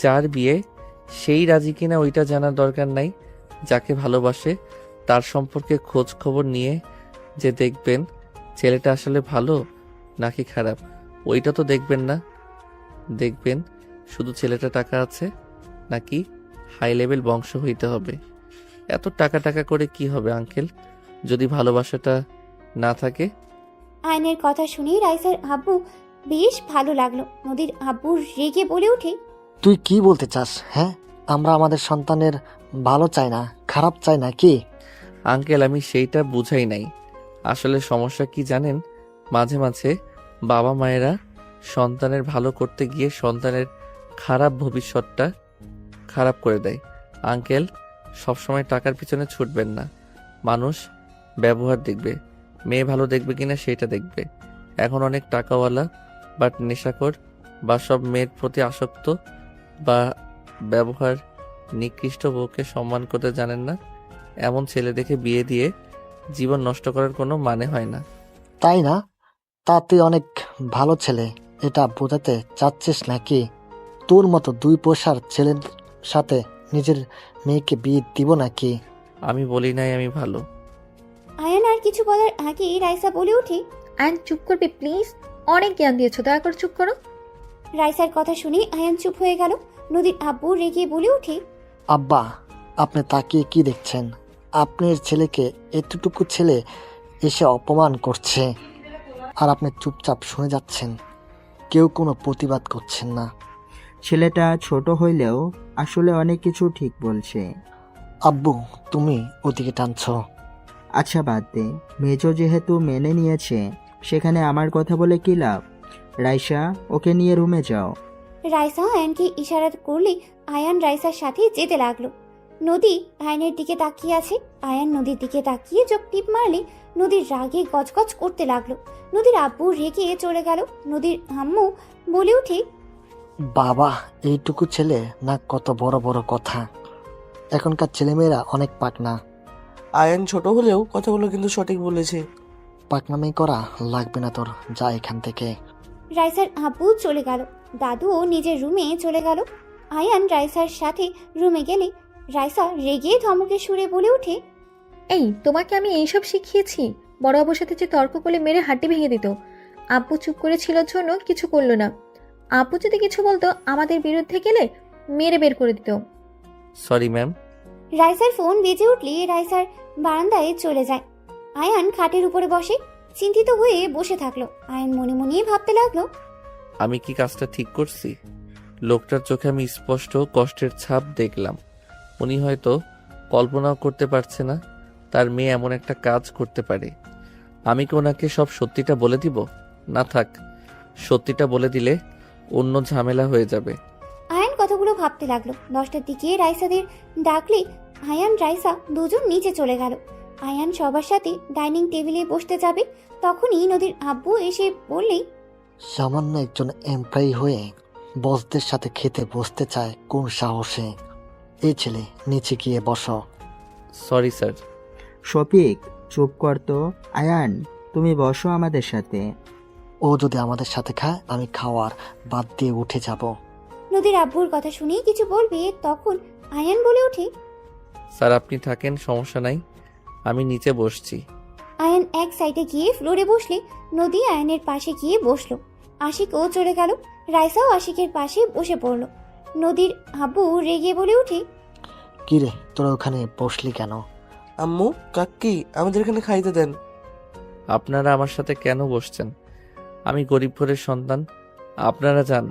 যার বিয়ে সেই রাজি কিনা ওইটা জানার দরকার নাই। যাকে ভালোবাসে তার সম্পর্কে খোঁজ খবর নিয়ে যে দেখবেন ছেলেটা আসলে ভালো নাকি খারাপ, ওইটা তো দেখবেন না। দেখবেন শুধু ছেলেটা টাকা আছে নাকি হাই লেভেল বংশ হইতে হবে। এত টাকা টাকা করে কি হবে আঙ্কেল, যদি ভালোবাসাটা না থাকে? আয়নের কথা শুনে রাইসার আব্বু বেশ ভালো লাগলো। নদীর আব্বু রেগে বলে ওঠে, তুই কি বলতে চাস? হ্যাঁ, আমরা আমাদের সন্তানের ভালো চাই না, খারাপ চাই না কি? আঙ্কেল, আমি সেইটা বুঝাই নাই। আসলে সমস্যা কি জানেন, মাঝে মাঝে বাবা মায়েরা সন্তানের ভালো করতে গিয়ে সন্তানের খারাপ ভবিষ্যৎটা খারাপ করে দেয়। আঙ্কেল, সবসময় টাকার পিছনে ছুটবেন না। মানুষ ব্যবহার দেখবে, মেয়ে ভালো দেখবে কিনা সেটা দেখবে। এখন অনেক টাকাওয়ালা বাট নেশাখোর বা সব মেয়ের প্রতি আসক্ত বা ব্যবহার নিকৃষ্ট বউকে সম্মান করতে জানেন না, এমন ছেলে দেখে বিয়ে দিয়ে জীবন নষ্ট করার কোনো মানে হয় না। তাই না? তা তুই অনেক ভালো ছেলে, এটা বোঝাতে চাচ্ছিস নাকি? তোর মতো দুই পয়সার ছেলের সাথে নিজের মেয়েকে বিয়ে দিব নাকি? আমি বলি নাই আমি ভালো। আয়ান আর কিছু বলার আগেই রাইসা বলে ওঠে। আয়ান চুপ করবে প্লিজ, অনেক জ্ঞান দিয়েছো, দয়া করে চুপ করো। রাইসার কথা শুনে আয়ান চুপ হয়ে গেল। নদীর আব্বু রেগে বলে ওঠে। আব্বা, আপনি তাকিয়ে কি দেখছেন? আপনার ছেলেকে এতটুকু ছেলে এসে অপমান করছে আর আপনি চুপচাপ শুনে যাচ্ছেন, কেউ কোনো প্রতিবাদ করছেন না। ছেলেটা ছোট হইলেও আসলে অনেক কিছু ঠিক বলছে। আব্বু, তুমি ওদিকে টানছো। আচ্ছা বাদ দে, মেজো যেহেতু মেনে নিয়েছে সেখানে আমার কথা বলে কি লাভ? রাইসা, ওকে নিয়ে রুমে যাও। রাইসা আয়ানকে ইশারা করলে আয়ান রাইসার সাথে যেতে লাগলো। নদী আয়নের দিকে তাকিয়ে আছে। আয়ান নদীর দিকে তাকিয়ে চোখ টিপ মারলে নদীর রাগে গজগজ করতে লাগলো। নদীর আব্বু রেগে চলে গেল। নদীর আম্মু বলে ওঠে। বাবা, এইটুকু ছেলে না, কত বড় বড় কথা। এখনকার ছেলেমেয়েরা অনেক পাকনা। আয়ান ছোট হলেও কথাগুলো কিন্তু সঠিক বলেছে। পাকনামি করা লাগবে না তোর, যা এখান থেকে। রাইসার আব্বু চলে গেল। দাদুও নিজের রুমে চলে গেল। আয়ান রাইসার সাথে রুমে গেলে রাইসা রেগে ধমকে সুরে বলে ওঠে। এই, তোমাকে আমি এইসব শিখিয়েছি? বড় আব্বুর সাথে যে তর্ক করলে মেরে হাড্ডি ভেঙে দিত। আব্বু চুপ করেছিল জন্য কিছু করলো না। আব্বু যদি কিছু বলতো আমাদের বিরুদ্ধে গেলে মেরে বের করে দিত। Sorry ma'am. রাইসার ফোন বেজে উঠলে রাইসার বারান্দায় চলে যায়। আয়ান খাটের উপরে বসে চিন্তিত হয়ে বসে থাকলো। আয়ান মনে মনে ভাবতে লাগলো। আমি কি কাজটা ঠিক করছি? লোকটার চোখে আমি স্পষ্ট কষ্টের ছাপ দেখলাম। উনি হয়তো কল্পনাও করতে পারছে না তার মেয়ে এমন একটা কাজ করতে পারে। আমি কি ওনাকে সব সত্যিটা বলে দিব? না থাক, সত্যিটা বলে দিলে অন্য ঝামেলা হয়ে যাবে। আয়ান কথাগুলো ভাবতে লাগলো। 10টার দিকে রাইসাদের ডাকলে আয়ান রাইসা দুজন নিচে চলে গেল। আয়ান সবার সাথে ডাইনিং টেবিলে বসতে যাবে, তখনই নদীর আব্বু এসে বললেই, সামান্য একজন এমপ্লয়ি হয়ে বসদের সাথে খেতে বসতে চায় কোন সাহসে? এই ছেলে, নিচে গিয়ে বসো। Sorry sir. শফিক, চুপ কর তো। আয়ান, তুমি বসো আমাদের সাথে। ও যদি আমাদের সাথে খায়, আমি খাওয়ার বাদ দিয়ে উঠে যাব। নদীর আব্বুর কথা শুনে কিছু বলবে, তখন আয়ান বলে ওঠে। স্যার আপনি থাকেন, সমস্যা নাই, আমি নিচে বসছি। আয়ান এক সাইডে গিয়ে ফ্লোরে বসলে নদী আয়ানের পাশে গিয়ে বসলো। আশিকও চলে গেল। রাইসাও আশিকের পাশে বসে পড়লো। নদীর আব্বু রেগে বলে ওঠে। কি রে, তোরা ওখানে বসলি কেন? আম্মু, কাকি, আমাদের এখানে খাইতে দেন। আপনারা আমার সাথে কেন বসছেন? আমি গরিব ঘরের সন্তান। আপনারা যান,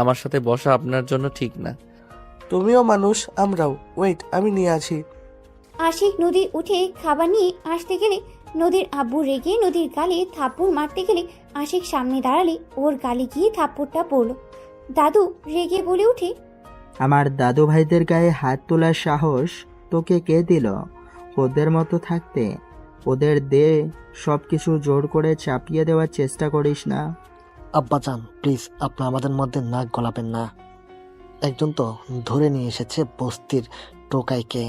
আমার সাথে বসা আপনার জন্য ঠিক না। তুমিও মানুষ, আমরাও। ওয়েট, আমি নিয়ে আছি। আশিক নদী উঠে খাবার নিয়ে আসতে গেলে নদীর আব্বু রেগে নদীর গালে থাপ্পড় মারতে গেলে আশিক সামনে দাঁড়ালে ওর গালে গিয়ে থাপ্পড়টা পড়লো। দাদু রেগে বলে ওঠে। আমার দাদু ভাইদের গায়ে হাত তোলার সাহস তোকে কে দিল? ওদের মতো থাকতে ওদের দে সব কিছু জোর করে চাপিয়ে দেওয়ার চেষ্টা করিস না। আব্বাজান, প্লিজ, আপনি আমাদের মধ্যে নাক গলাবেন না। একজন তো ধরে নিয়ে এসেছে বস্তির টোকাইকে,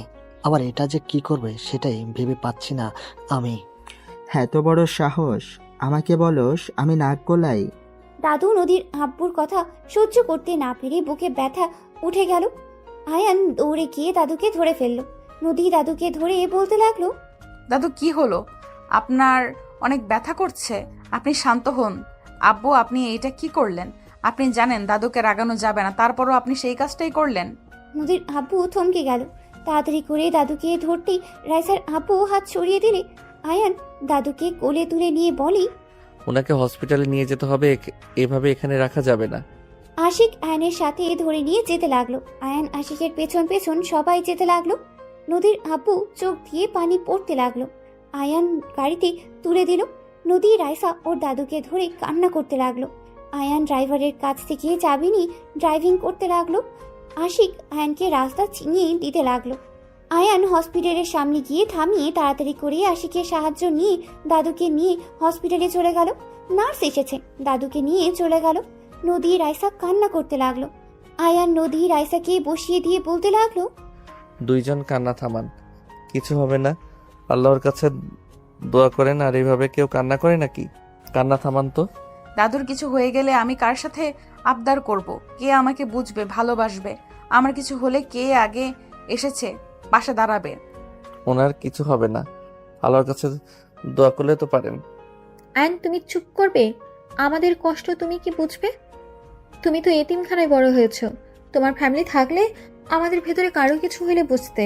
আবার এটা যে কি করবে সেটাই ভেবে পাচ্ছি না আমি। এত বড় সাহস, আমাকে বলস আমি নাক গলাই? দাদু নদীর আব্বুর কথা সহ্য করতে না পেরে বুকে ব্যথা উঠে গেল। আয়ান দৌড়ে গিয়ে দাদুকে ধরে ফেললো। নদী দাদুকে ধরে বলতে লাগলো। দাদু কি হলো? আপনার অনেক ব্যথা করছে, আপনি শান্ত হন। আব্বু, আপনি এইটা কি করলেন? আপনি জানেন দাদুকে রাগানো যাবে না, তারপরও আপনি সেই কাজটাই করলেন। নদীর আব্বু থমকে গেল। তাড়াতাড়ি করে দাদুকে ধরতেই রাইসার আব্বু হাত সরিয়ে দিলে আয়ান দাদুকে কোলে তুলে নিয়ে বলে। ওনাকে হসপিটালে নিয়ে যেতে হবে, এভাবে এখানে রাখা যাবে না। আশিক আয়ানের সাথে ধরে নিয়ে যেতে লাগলো। আয়ান আশিকের পেছন পেছন সবাই যেতে লাগলো। নদীর আব্বু চোখ দিয়ে পানি পড়তে লাগলো। আয়ান গাড়িতে তুলে দিল। নদী রাইসা ওর দাদুকে ধরে কান্না করতে লাগলো। আয়ান ড্রাইভারের কাছ থেকে চাবি নিয়ে ড্রাইভিং করতে লাগলো। আশিক আয়ানকে রাস্তা চিনিয়ে দিতে লাগলো। আয়ান হসপিটালের সামনে গিয়ে থামিয়ে তাড়াতাড়ি করে আশিকের সাহায্য নিয়ে দাদুকে নিয়ে হসপিটালে চলে গেল। নার্স এসেছে, দাদুকে নিয়ে চলে গেল। নদী রাইসা কান্না করতে লাগলো। আয়ান নদী রাইসাকে বসিয়ে দিয়ে বলতে লাগলো, দুইজন কান্না থামান, কিছু হবে না। আল্লাহর কাছে দোয়া করেন, আর এইভাবে কেউ কান্না করে নাকি? কান্না থামান তো। দাদুর কিছু হয়ে গেলে আমি কার সাথে আবদার করব? কে আমাকে বুঝবে, ভালোবাসবে? আমার কিছু হলে কে আগে এসেছে পাশে দাঁড়াবে? ওনার কিছু হবে না, আল্লাহর কাছে দোয়া করলে তো পারেন। অ্যান্ড তুমি চুপ করবে? আমাদের কষ্ট তুমি কি বুঝবে? তুমি তো এতিমখানায় বড় হয়েছো। তোমার ফ্যামিলি থাকলে আমাদের ভেতরে কারো কিছু হলে বুঝতে।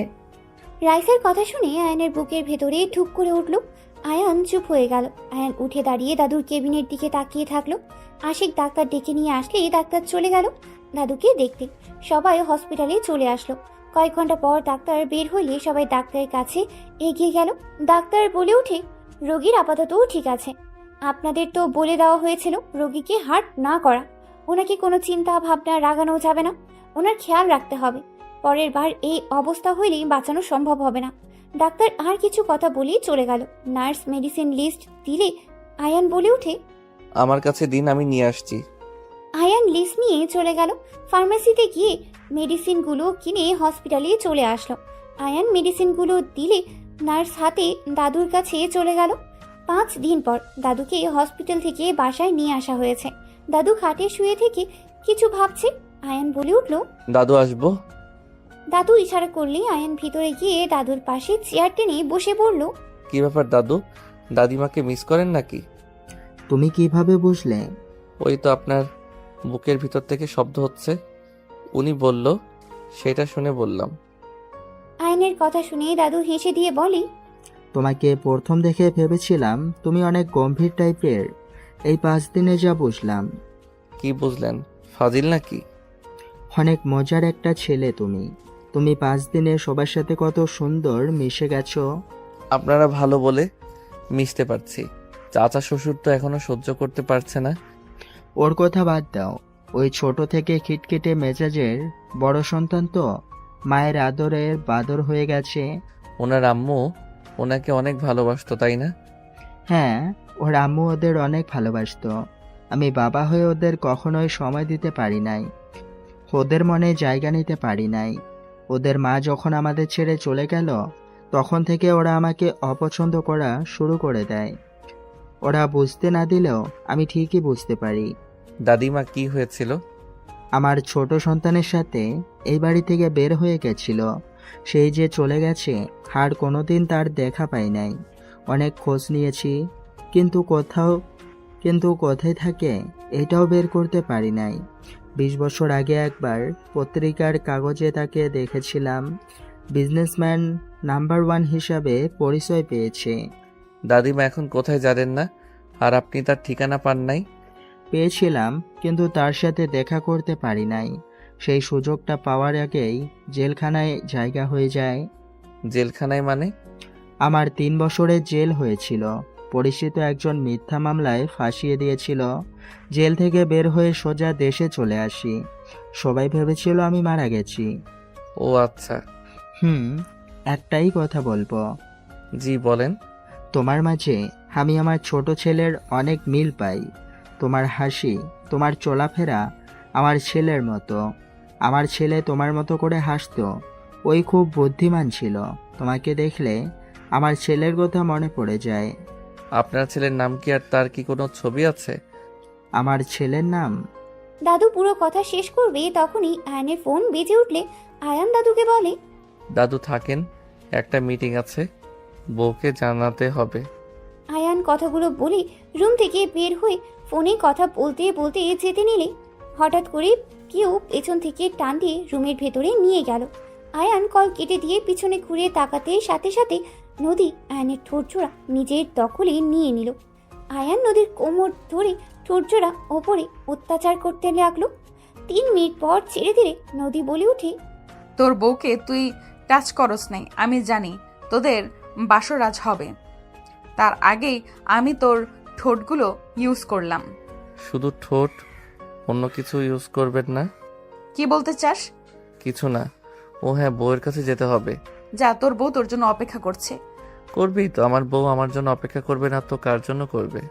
রাইসার কথা শুনে আয়ানের বুকের ভেতরে ঠুক করে উঠল। আয়ান চুপ হয়ে গেল। আয়ান উঠে দাঁড়িয়ে দাদুর কেবিনের দিকে তাকিয়ে থাকলো। আশিক ডাক্তার ডেকে নিয়ে আসলে ডাক্তার চলে গেল দাদুকে দেখতে। সবাই হসপিটালে চলে আসলো। কয়েক ঘন্টা পর ডাক্তার বের হইলে সবাই ডাক্তারের কাছে এগিয়ে গেল। ডাক্তার বলে ওঠে, রোগীর আপাতত ঠিক আছে। আপনাদের তো বলে দেওয়া হয়েছিল রোগীকে হার্ট না করা। ওনাকে কোনো চিন্তা ভাবনা রাগানো যাবে না, ওনার খেয়াল রাখতে হবে। পরের বার এই অবস্থা হইলেই বাঁচানো সম্ভব হবে না। ডাক্তার আর কিছু কথা বলেই চলে গেল। নার্স মেডিসিন লিস্ট দিলে আয়ান বলে ওঠে, আমার কাছে দিন, আমি নিয়ে আসছি। আয়ান লিস্ট নিয়ে চলে গেল। ফার্মেসিতে গিয়ে মেডিসিনগুলো কিনে হসপিটালে চলে আসলো। আয়ান মেডিসিনগুলো দিলে নার্স হাতে দাদুর কাছে চলে গেল। 5 দিন পর দাদুকে হসপিটাল থেকে বাসায় নিয়ে আসা হয়েছে। দাদু খাটে শুয়ে থেকে কিছু ভাবছে। আয়ান বলে উঠল, দাদু আসবো। দাদু ইশারা করলে আয়ান ভিতরে গিয়ে দাদুর পাশে চেয়ার টেনে বসে পড়ল। কি ব্যাপার দাদু, দাদিমাকে মিস করেন নাকি? তুমি কিভাবে বুঝলে? ওই তো আপনার বুকের ভিতর থেকে শব্দ হচ্ছে, উনি বলল, সেটা শুনে বললাম। আয়ানের কথা শুনে দাদু হেসে দিয়ে বলে, তোমাকে প্রথম দেখে ভেবেছিলাম তুমি অনেক গম্ভীর টাইপের। এই 5 দিনে যা বুঝলাম। কি বুঝলেন? ফাজিল নাকি? অনেক মজার একটা ছেলে তুমি। তুমি 5 দিনে সবার সাথে কত সুন্দর মিশে গেছো। আপনারা ভালো বলে মিশতে পারছি, চাচা শ্বশুর তো এখনো সহ্য করতে পারছে না। ওর কথা বাদ দাও। ওই ছোট থেকে খিটখিটে মেজাজের বড় সন্তান তো মায়ের আদরের বাদর হয়ে গেছে। ওনার আম্মু ওনাকে অনেক ভালোবাসতো, তাই না? হ্যাঁ, ওর আম্মু ওদের অনেক ভালোবাসতো। আমি বাবা হয়ে ওদের কখনোই সময় দিতে পারি নাই, ওদের মনে জায়গা নিতে পারি নাই। ওদের মা যখন আমাদের ছেড়ে চলে গেল, তখন থেকে ওরা আমাকে অপছন্দ করা শুরু করে দেয়। ওরা বুঝতে না দিলেও আমি ঠিকই বুঝতে পারি। দাদিমা কি হয়েছিল? আমার ছোট সন্তানের সাথে এই বাড়ি থেকে বের হয়ে গেছিল। সেই যে চলে গেছে, আর কোনোদিন তার দেখা পাই নাই। অনেক খোঁজ নিয়েছি, কিন্তু কোথায় থাকে এটাও বের করতে পারি নাই। 20 বছর আগে একবার পত্রিকার কাগজে তাকে দেখেছিলাম। বিজনেসম্যান নাম্বার 1 হিসাবে পরিচয় পেয়েছে। দাদিমা এখন কোথায় জানেন না, আর আপনি তার ঠিকানা পান নাই? পেয়েছিলাম, কিন্তু তার সাথে দেখা করতে পারি নাই। সেই সুযোগটা পাওয়ার আগেই জেলখানায় জায়গা হয়ে যায়। জেলখানায় মানে? আমার 3 বছরের জেল হয়েছিল। পরিচিত একজন মিথ্যা মামলায় ফাঁসিয়ে দিয়েছিল। জেল থেকে বের হয়ে সোজা দেশে চলে আসি। সবাই ভেবেছিল আমি মারা গেছি। ও আচ্ছা। একটাই কথা বলবো। জি বলেন। তোমার মাঝে আমি আমার ছোট ছেলের অনেক মিল পাই। তোমার হাসি, তোমার চলাফেরা আমার ছেলের মতো। আমার ছেলে তোমার মতো করে হাসতো। ওই খুব বুদ্ধিমান ছিল। তোমাকে দেখলে আমার ছেলের কথা মনে পড়ে যায়। আপনার ছেলের নাম কি, আর তার কি কোনো ছবি আছে? আমার ছেলের নাম? দাদু পুরো কথা শেষ করবে তখনই আয়ানের ফোন বেজে উঠলে আয়ান দাদুকে বলে, দাদু থাকেন, একটা মিটিং আছে, বউকে জানাতে হবে। আয়ান কথাগুলো বলে রুম থেকে বের হয়ে ফোনে কথা বলতে বলতে যেতে নিলে হঠাৎ করে কেউ পেছন থেকে টান দিয়ে রুমের ভেতরে নিয়ে গেল। আয়ান কল কেটে দিয়ে পিছনে ঘুরে তাকাতে সাথে সাথে নদী আয়ানের ঠোঁটজোড়া নিজের দখলে নিয়ে নিল। আয়ান নদীর কোমর ধরে ঠোঁটজোড়া ওপরে অত্যাচার করতে লাগলো। 3 মিনিট পর ছেড়ে দিলে নদী বলে উঠে, তোর বউকে তুই টাচ করস নাই, আমি জানি তোদের বাসর আজ হবে। তার আগেই আমি তোর ঠোঁটগুলো ইউজ করলাম। শুধু ঠোঁট, অন্য কিছু ইউজ করবেন না? কি বলতে চাস? কিছু না। ও হ্যাঁ, বউয়ের কাছে যেতে হবে। যা, তোর বউ তোর জন্য অপেক্ষা করছে। করবেই তো, আমার বউ আমার জন্য অপেক্ষা করবে না তো কার জন্য করবে?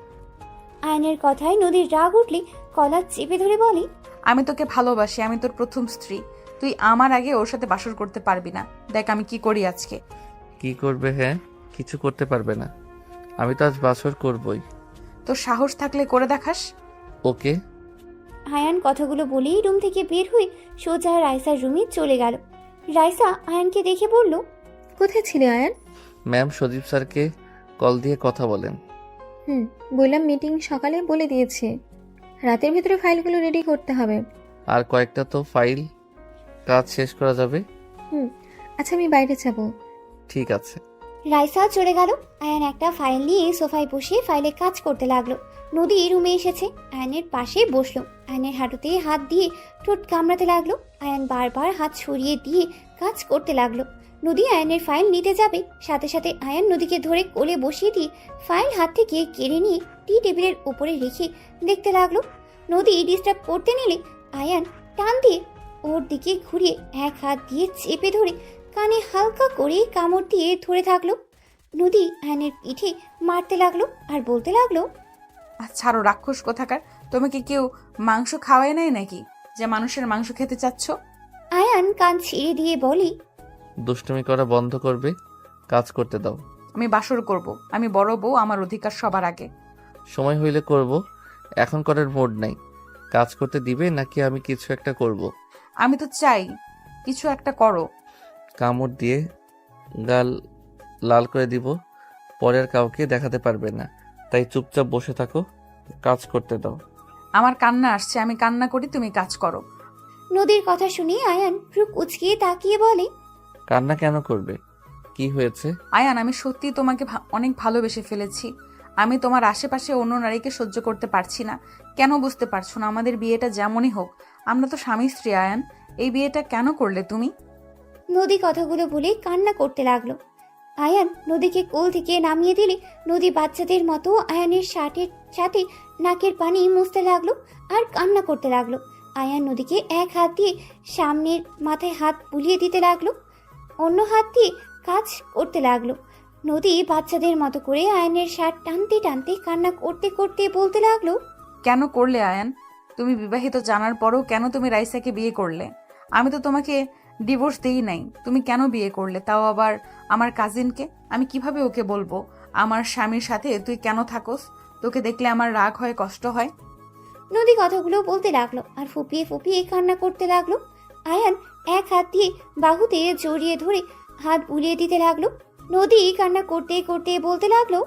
আয়নের কথায় নদীর রাগ উঠলে কলার চেপে ধরে বলে, আমি তোকে ভালোবাসি, আমি তোর প্রথম স্ত্রী। তুই আমার আগে ওর সাথে বাসর করতে পারবি না। দেখ আমি কি করি আজকে। কি করবে? হ্যাঁ, কিছু করতে পারবে না। আমি তো আজ বাসর করবই। তোর সাহস থাকলে করে দেখাস। ওকে। আয়ান কথাগুলো বলেই রুম থেকে বের হয়ে সোজা রাইসার রুমে চলে গেল। রাইসা আয়ানকে দেখে বলল, কোথায় ছিলে আয়ান? ম্যাম, সজীব স্যারকে কল দিয়ে কথা বলেন। বললাম মিটিং সকালে বলে দিয়েছে, রাতের ভিতরে ফাইলগুলো রেডি করতে হবে। আর কয়েকটা তো ফাইল, কাজ শেষ করা যাবে। আচ্ছা, আমি বাইরে যাব। ঠিক আছে। রাইসা চলে গেল। আয়ান একটা ফাইল নিয়ে সোফায় বসে ফাইলে কাজ করতে লাগলো। নদী রুমে এসেছে, আয়ানের পাশে বসলো। আয়ানের হাঁটুতে হাত দিয়ে ঠোঁট কামড়াতে লাগলো। আয়ান বারবার হাত সরিয়ে দিয়ে কাজ করতে লাগলো। নদী আয়ানের ফাইল নিতে যাবে, সাথে সাথে আয়ান নদীকে ধরে কোলে বসিয়ে দিয়ে ফাইল হাত থেকে কেড়ে নিয়ে টি টেবিলের উপরে রেখে দেখতে লাগলো। নদী ডিস্টার্ব করতে নিলে আয়ান টান দিয়ে ওর দিকে ঘুরিয়ে এক হাত দিয়ে চেপে ধরে কানে হালকা করে কামড় দিয়ে ধরে থাকলো। নদী আয়নের পিঠে মারতে লাগলো আর বলতে লাগলো, ছাড়ো রাক্ষস কোথাকার, তোমাকে কেউ মাংস খাওয়ায় নাই নাকি যে মানুষের মাংস খেতে চাচ্ছ? আয়ান কান ছিঁড়ে দিয়ে বলি, দুষ্টুমি করা বন্ধ করবে, কাজ করতে দাও। আমি বাসর করব, আমি বড় বউ, আমার অধিকার সবার আগে। সময় হইলে করব, এখন করার মুড নাই। কাজ করতে দিবে নাকি আমি কিছু একটা করব? আমি তো চাই কিছু একটা করো। কামড় দিয়ে গাল লাল করে দিব, পরে আর কাউকে দেখাতে পারবে না। তাই চুপচাপ বসে থাকো, কাজ করতে দাও। আমার কান্না আসছে, আমি কান্না করি, তুমি কাজ করো। নদীর কথা শুনে আয়ান ভ্রু কুচকিয়ে তাকিয়ে বলে, কান্না কেন করবে? কি হয়েছে? আয়ান, আমি সত্যি তোমাকে অনেক ভালোবেসে ফেলেছি। আমি তোমার আশেপাশে অন্য নারীকে সহ্য করতে পারছি না। কেন বুঝতে পারছো না? আমাদের বিয়েটা যেমনই হোক, আমরা তো স্বামী স্ত্রী। আয়ান, এই বিয়েটা কেন করলে তুমি? নদী কথাগুলো বলে কান্না করতে লাগলো। আয়ান নদীকে কোল থেকে নামিয়ে দিলে নদী বাচ্চাদের মতো আয়ানের শার্টের সাথে নাকের পানি মুছতে লাগলো আর কান্না করতে লাগলো। আয়ান নদীকে এক হাত দিয়ে সামনের মাথায় হাত বুলিয়ে দিতে লাগলো, অন্য হাত দিয়ে কাজ করতে লাগলো। নদী বাচ্চাদের মতো করে আয়ানের শার্ট টানতে টানতে কান্না করতে করতে বলতে লাগলো, কেন করলে আয়ান? তুমি বিবাহিত জানার পরও কেন তুমি রাইসাকে বিয়ে করলে? আমি তো তোমাকে ডিভোর্স দেই নাই, তুমি কেন বিয়ে করলে? তাও আবার আমার কাজিনকে। আমি কিভাবে ওকে বলবো আমার স্বামীর সাথে তুই কেন থাকোস? তোকে দেখলে আমার রাগ হয়, কষ্ট হয়। নদী কথাগুলো বলতে লাগলো আর ফুপিয়ে ফুপিয়ে কান্না করতে লাগলো। আয়ান এক হাত দিয়ে বাহুতে জড়িয়ে ধরে হাত বুলিয়ে দিতে লাগলো। নদী কান্না করতে করতে বলতে লাগলো,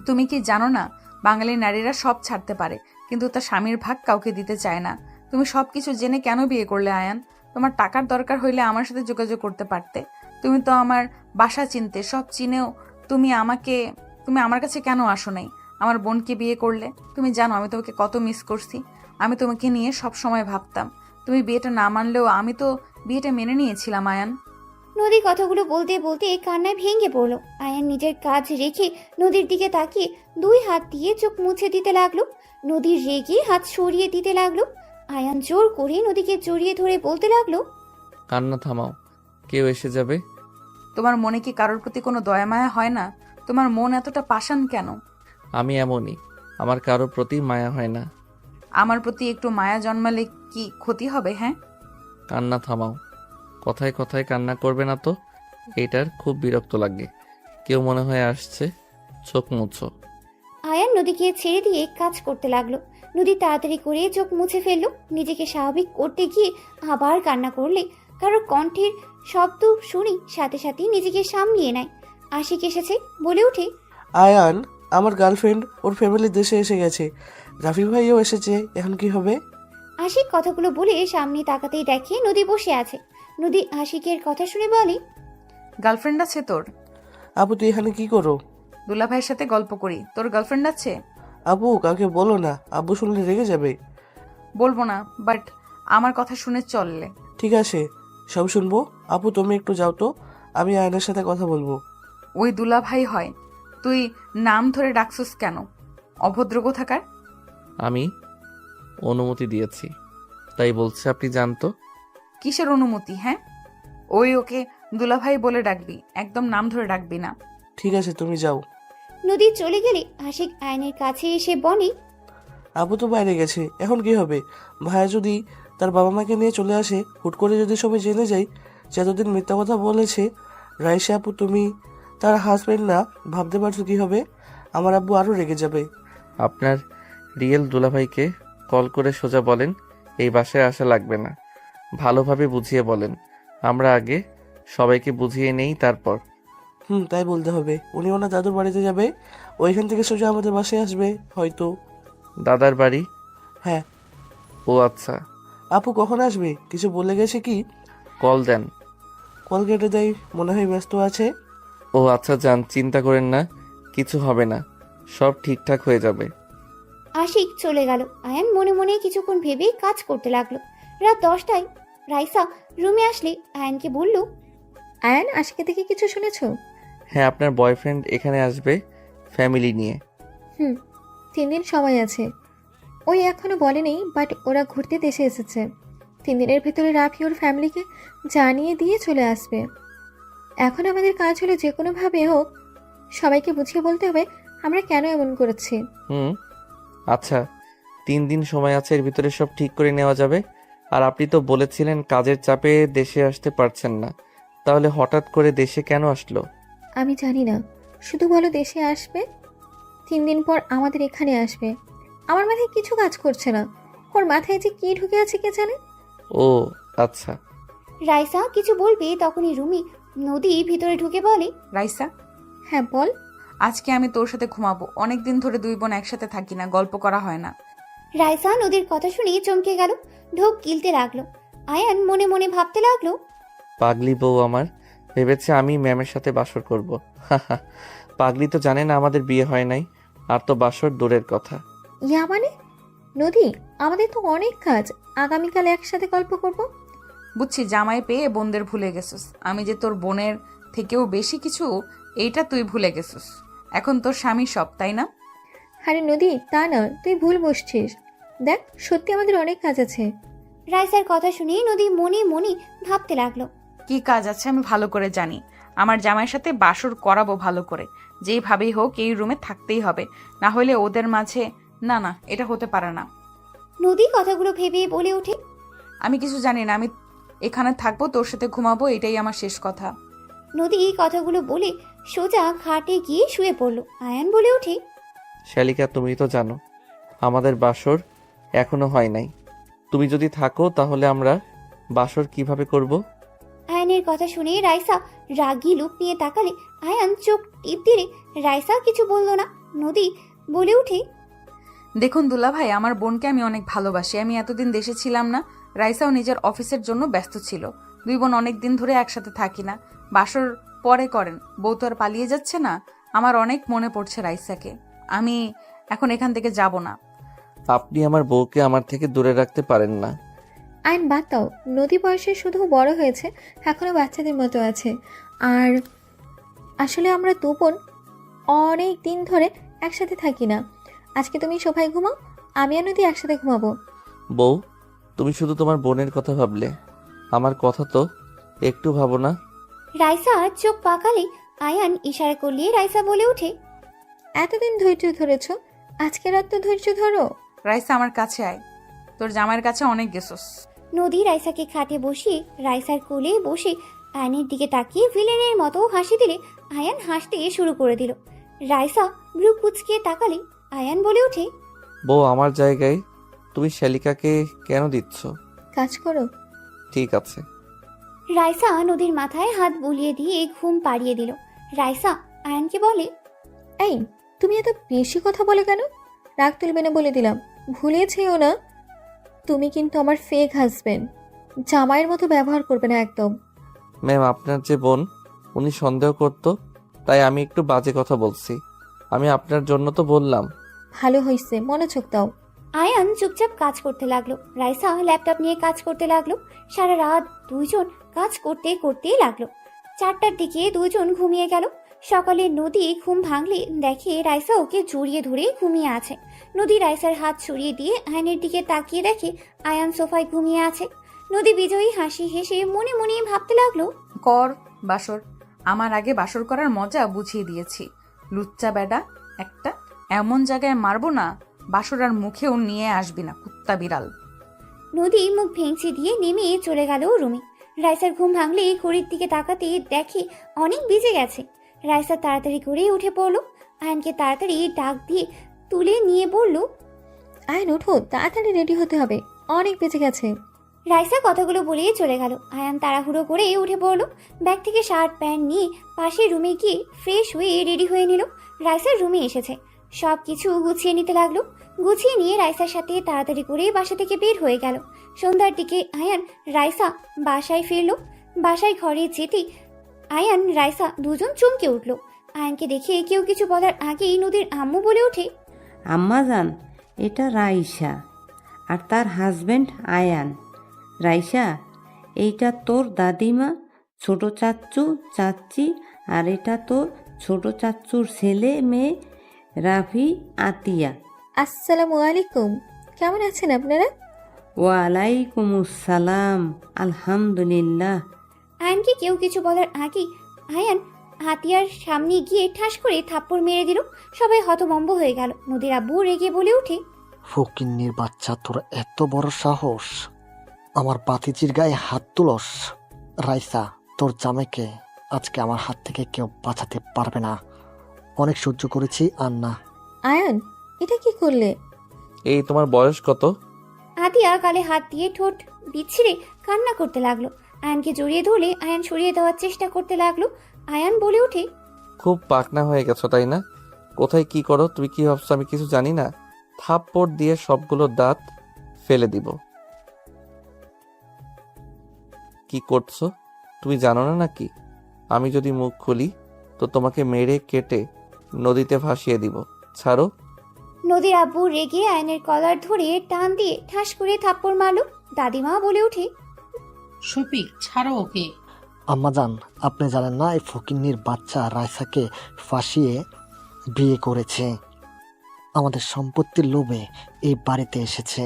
তুমি কি জানো না, বাঙালি নারীরা সব ছাড়তে পারে কিন্তু তার স্বামীর ভাগ কাউকে দিতে চায় না। তুমি সবকিছু জেনে কেন বিয়ে করলে আয়ান? তোমার টাকার দরকার হইলে আমার সাথে যোগাযোগ করতে পারতে। তুমি তো আমার বাসা চিনতে, সব চিনেও তুমি আমার কাছে কেন আসো নাই? আমার বোনকে বিয়ে করলে। তুমি জানো আমি তোমাকে কত মিস করছি। আমি তোমাকে নিয়ে সব সময় ভাবতাম। তুমি বিয়েটা না মানলেও আমি তো বিয়েটা মেনে নিয়েছিলাম আয়ান। নদী কথাগুলো বলতে বলতে কান্নায় ভেঙে পড়লো। আয়ান নিজের কাজ রেখে নদীর দিকে তাকিয়ে 2 হাত দিয়ে চোখ মুছে দিতে লাগলো। নদীর রেগে হাত সরিয়ে দিতে লাগলো। আয়ান জোর করে নদীকে জড়িয়ে ধরে বলতে লাগলো, কান্না থামাও, কেউ এসে যাবে। তোমার মনে কি কারোর প্রতি কোনো দয়া মায়া হয় না? তোমার মন এতটা পাষাণ কেন? আমি এমনই, আমার কারোর প্রতি মায়া হয় না। আমার প্রতি একটু মায়া জন্মালে কি ক্ষতি হবে? হ্যাঁ, কান্না থামাও, কথায় কথায় কান্না করবে না তো। এইটার খুব বিরক্ত লাগে। কেউ মনে হয় আসছে, চোখ মুছো। আয়ান নদীকে ছেড়ে দিয়ে কাজ করতে লাগলো। নদী তাড়াতাড়ি করে চোখ মুছে ফেললো। নিজেকে স্বাভাবিক করতে গিয়ে আবার কান্না করলে কারো কণ্ঠের শব্দ শুনি সাথে সাথে নিজেকে সামলিয়ে নেয়। আশিক এসেছে, বলে ওঠে, আয়ান, আমার গার্লফ্রেন্ড ওর ফ্যামিলি দেশে এসে গেছে, রাফি ভাইও এসেছে, এখন কি হবে? আশিক কথাগুলো বলে সামনে তাকাতেই দেখে নদী বসে আছে। নদী আশিকের কথা শুনে বলে, গার্লফ্রেন্ড আছে তোর? আপু তুই এখানে কি করো? দুলা ভাইয়ের সাথে গল্প করি। তোর গার্লফ্রেন্ড আছে? আপু কাউকে বলো না, আব্বু শুনলে রেগে যাবে। বলবো না, বাট আমার কথা শুনে চললে। ঠিক আছে, সব শুনবো। আপু তুমি একটু যাও তো, আমি আয়নের সাথে কথা বলবো। ওই দুলাভাই হয়, তুই নাম ধরে ডাকছিস কেন? অভদ্র কোথাকার। আমি অনুমতি দিয়েছি, তাই বলছে আপনি জানতো। কিসের অনুমতি? হ্যাঁ, ওকে দুলাভাই বলে ডাকবি, একদম নাম ধরে ডাকবি না। ঠিক আছে, তুমি যাও। নদী চলে গেলে আশিক আয়নের কাছে এসে বলে, আপু তো বাইরে গেছে, এখন কি হবে? ভাইয়া যদি তার বাবা মাকে নিয়ে চলে আসে, হুট করে যদি সবাই জেনে যায় যে এতদিন মিথ্যা কথা বলেছে রাইসা আপু তুমি তার হাজবেন্ড না, ভাবতে পারছো কি হবে? আমার আব্বু আরও রেগে যাবে। আপনার রিয়েল দুলাভাইকে কল করে সোজা বলেন এই বাসায় আসা লাগবে না। ভালোভাবে বুঝিয়ে বলেন, আমরা আগে সবাইকে বুঝিয়ে নেই তারপর। তাই বলতে হবে। উনি ওনার দাদুর বাড়িতে যাবে, ওইখান থেকে সোজা আমাদের বাসায় আসবে হয়তো। দাদার বাড়ি? হ্যাঁ। ও আচ্ছা। আপু কখন আসবে, কিছু বলে গেছে কি? কল দেন। কল কেটে দেয়, মনে হয় ব্যস্ত আছে। ও আচ্ছা যান, চিন্তা করেন না, কিছু হবে না, সব ঠিকঠাক হয়ে যাবে। আশিক চলে গেল। আয়ান মনে মনে কিছুক্ষণ ভেবে কাজ করতে লাগলো। রাত 10টায় রাইসা রুমে আসলে আয়ানকে বলল, আয়ান, আজকে থেকে কিছু শুনেছো? হ্যাঁ, আপনার বয়ফ্রেন্ড এখানে আসবে ফ্যামিলি নিয়ে। 3 দিন সময় আছে। ওই এখনো বলেনি, বাট ওরা ঘুরতে দেশে এসেছে। 3 দিনের ভেতরে রাফি ওর ফ্যামিলিকে জানিয়ে দিয়ে চলে আসবে। এখন আমাদের কাজ হলো যে কোনোভাবে হোক সবাইকে বুঝিয়ে বলতে হবে আমরা কেন এমন করেছি। আচ্ছা, 3 দিন সময় আছে, এর ভিতরে সব ঠিক করে নেওয়া যাবে। আর আপনি তো বলেছিলেন কাজের চাপে দেশে আসতে পারছেন না, তাহলে হঠাৎ করে দেশে কেন আসলো? আমি জানি না, শুধু বলো দেশে আসবে। 3 দিন পর আমাদের এখানে আসবে। আমার মাথায় কিছু কাজ করছে না, ওর মাথায় যে কি ঢুকে আছে কে জানে। ও আচ্ছা। রাইসা কিছু বলবে তখনই রুমি নদী ভিতরে ঢুকে বলে, রাইসা, হ্যাঁ বল। আজকে আমি তোর সাথে ঘুমাবো। অনেকদিন ধরে দুই বোন একসাথে থাকি না, গল্প করা হয় না। রাইসা নদীর কথা শুনে চমকে গেল, ঢোক গিলতে লাগলো। আয়ান মনে মনে ভাবতে লাগলো, পাগলি বউ আমার, ভেবেছে আমি ম্যামের সাথে বাসর করব। পাগলি তো জানে না আমাদের বিয়ে হয় নাই, আর তো বাসর দূরের কথা। ইয়া মানে? নদী, আমাদের তো অনেক কাজ, আগামীকাল একসাথে গল্প করব। বুঝছি, জামাই পেয়ে বোনদের ভুলে গেছিস। আমি যে তোর বোনের থেকেও বেশি কিছু, এইটা তুই ভুলে গেছিস। এখন তোর স্বামী সব, তাই না? আরে নদী, তা না, তুই ভুল বসছিস। দেখ, সত্যি আমাদের অনেক কাজ আছে। রাইসার কথা শুনে নদী মনে মনে ভাবতে লাগলো, কি কাজ আছে আমি ভালো করে জানি। আমার জামাইয়ের সাথে বাসর করাবো ভালো করে, যেইভাবেই হোক এই রুমে থাকতেই হবে, না হলে ওদের মাঝে না, এটা হতে পারে না। নদী কথাগুলো ভেবে বলে ওঠে, আমি কিছু জানি না, আমি এখানে থাকবো, তোর সাথে ঘুমাবো, এটাই আমার শেষ কথা। নদী কথাগুলো বলে সোজা খাটে গিয়ে শুয়ে পড়ল। আয়ান বলে ওঠে, শালিকা, তুমি তো জানো আমাদের বাসর এখনো হয় নাই। তুমি যদি থাকো তাহলে আমরা বাসর কিভাবে করব? আয়ানের কথা শুনে রাইসা রাগী লুক নিয়ে তাকালে আয়ান চোখ টিপ দিলে রাইসা কিছু বলল না। নদী বলে উঠে, দেখুন দুলাভাই, আমার বোনকে আমি অনেক ভালোবাসি। আমি এতদিন দেশে ছিলাম না, রাইসাও নিজের অফিসের জন্য ব্যস্ত ছিল। দুই বোন অনেক দিন ধরে একসাথে থাকি না, বাসর পরে করেন। বউ তো আর পালিয়ে যাচ্ছে না। আমার অনেক মনে পড়ছে রাইসাকে। আমি এখন এখান থেকে যাব না। আপনি আমার বউকে আমার থেকে দূরে রাখতে পারেন না। আইন বাদ দাও, নদী বয়সে শুধু বড় হয়েছে, এখনো বাচ্চাদের মতো আছে। আর আসলে আমরা দু বোন অনেক দিন ধরে একসাথে থাকি না। আজকে তুমি সোফায় ঘুমাও, আমি আর নদী একসাথে ঘুমাবো। বউ, তুমি শুধু তোমার বোনের কথা ভাবলে, আমার কথা তো একটু ভাবো না? রাইসা চোখ পাকালে আয়ান ইশারা করলে রাইসা বলে ওঠে, এতদিন ধৈর্য ধরেছ, আজকে রাত তো ধৈর্য ধরো। রাইসা আমার কাছে আয়, তোর জামাইয়ের কাছে অনেক গেছস। নদী রাইসাকে খাটে বসিয়ে রাইসার কোলে বসে আয়ানের দিকে তাকিয়ে ভিলেনের মতো হাসি দিলে আয়ান হাসতে শুরু করে দিল। রাইসা ভ্রু কুচকিয়ে তাকালে আয়ান বলে ওঠে, বউ, আমার জায়গায় তুমি শালিকাকে কেন দিচ্ছ? কাজ করো। ঠিক আছে। রাইসা নদীর মাথায় হাত বুলিয়ে দিয়ে ঘুম পাড়িয়ে দিল। রাইসা আয়ানকে বলে, এই, তুমি এত বেশি কথা বলে কেন? রাগ তুলবে না বলে দিলাম, ভুলেছেও না। তুমি কিন্তু আমার ফেক হাজবেন্ড, জামাইয়ের মতো ব্যবহার করবে না একদম। ম্যাম, আপনার যে বোন, উনি সন্দেহ করতো, তাই আমি একটু বাজে কথা বলছি। আমি আপনার জন্য তো বললাম। ভালো হয়েছে, মনোযোগ দাও। আয়ান চুপচাপ কাজ করতে লাগলো, রাইসা ল্যাপটপ নিয়ে কাজ করতে লাগলো। সারা রাত দুইজন কাজ করতে করতেই লাগলো। 4টার দিকে দুজন ঘুমিয়ে গেল। সকালে নদী ঘুম ভাঙলে দেখে রাইসা ওকে জড়িয়ে ধরে ঘুমিয়ে আছে। নদী রাইসার হাত ছড়িয়ে দিয়ে আয়নের দিকে তাকিয়ে দেখে আয়ান সোফায় ঘুমিয়ে আছে। নদী বিজয়ী হাসি হেসে মনে মনে ভাবতে লাগলো, কর বাসর, আমার আগে বাসর করার মজা বুঝিয়ে দিয়েছি। লুচ্চা বেডা একটা, এমন জায়গায় মারবো না বাসর আর মুখেও নিয়ে আসবি না, কুত্তা বিড়াল। নদী মুখ ভেঙচি দিয়ে নেমে চলে গেল রুমে। রাইসার ঘুম ভাঙলে ঘড়ির দিকে তাকাতে দেখে অনেক বেজে গেছে। রাইসা তাড়াতাড়ি করে উঠে পড়লো। আয়নকে তাড়াতাড়ি ডাক দিয়ে তুলে নিয়ে বলল, আয়ন ওঠো, তাড়াতাড়ি রেডি হতে হবে, অনেক বেঁচে গেছে। রাইসা কথাগুলো বলেই চলে গেল। আয়ান তাড়াহুড়ো করে উঠে পড়লো। ব্যাগ থেকে শার্ট প্যান্ট নিয়ে পাশের রুমে গিয়ে ফ্রেশ হয়ে রেডি হয়ে নিল। রাইসার রুমে এসেছে, সব কিছু গুছিয়ে নিতে লাগলো। গুছিয়ে নিয়ে রাইসার সাথে তাড়াতাড়ি করে বাসা থেকে বের হয়ে গেল। সন্ধ্যার দিকে আয়ান রাইসা বাসায় ফিরল। বাসায় ঘরে যেতেই আয়ান রাইসা দুজন চমকে উঠল। আয়ানকে দেখে কেউ কিছু বলার আগেই নদীর আম্মু বলে ওঠে, আম্মাজান, এটা রাইসা আর তার হাজবেন্ড আয়ান। রাইসা, এইটা তোর দাদিমা, ছোট চাচ্চু চাচ্চি, আর এটা তোর ছোট চাচ্চুর ছেলে মেয়ে রাফি আতিয়া। আসসালামু আলাইকুম, কেমন আছেন আপনারা? ওয়ালাইকুম আসসালাম, আলহামদুলিল্লাহ। আয়ানকে কেউ কিছু বলার আগেই আয়ান হাতিয়ার সামনে গিয়ে ঠাস করে থাপ্পড় মেরে দিল। সবাই হতভম্ব হয়ে গেল। নদীর আব্বু রেগে বলে ওঠে, ফকিন্নির বাচ্চা, তোর এত বড় সাহস, আমার বাতিজির গায়ে হাত তুলস? রাইসা, তোর জামাইকে আজকে আমার হাত থেকে কেউ বাঁচাতে পারবে না। অনেক সহ্য করেছি, আর না। আয়ন, এটা কি করলে? এই তোমার বয়স কত? আতিয়া গালে হাত দিয়ে ঠোঁট বিচ্ছিরে কান্না করতে লাগলো। আয়ানকে জড়িয়ে ধরলে আয়ান সরিয়ে দেওয়ার চেষ্টা করতে লাগলো। আয়ান বলে ওঠে, খুব পাকনা হয়ে গেছো তাই না? কোথায় কি করো তুমি কি ভাবছো আমি কিছু জানি না? থাপ্পড় দিয়ে সবগুলো দাঁত ফেলে দিব। কি করছো তুমি জানো না নাকি? আমি যদি মুখ খুলি তো তোমাকে মেরে কেটে নদীতে ভাসিয়ে দিব। ছাড়ো। নদীর আব্বু রেগে আয়নের কলার ধরে টান দিয়ে ঠাস করে থাপ্পড় মারলো। দাদিমা বলে ওঠে, শফিক, ছাড়ো ওকে। আম্মাজান, আপনি জানেন না এই ফকিন্নির বাচ্চা রাইসাকে ফাঁসিয়ে বিয়ে করেছে। আমাদের সম্পত্তির লোভে এই বাড়িতে এসেছে।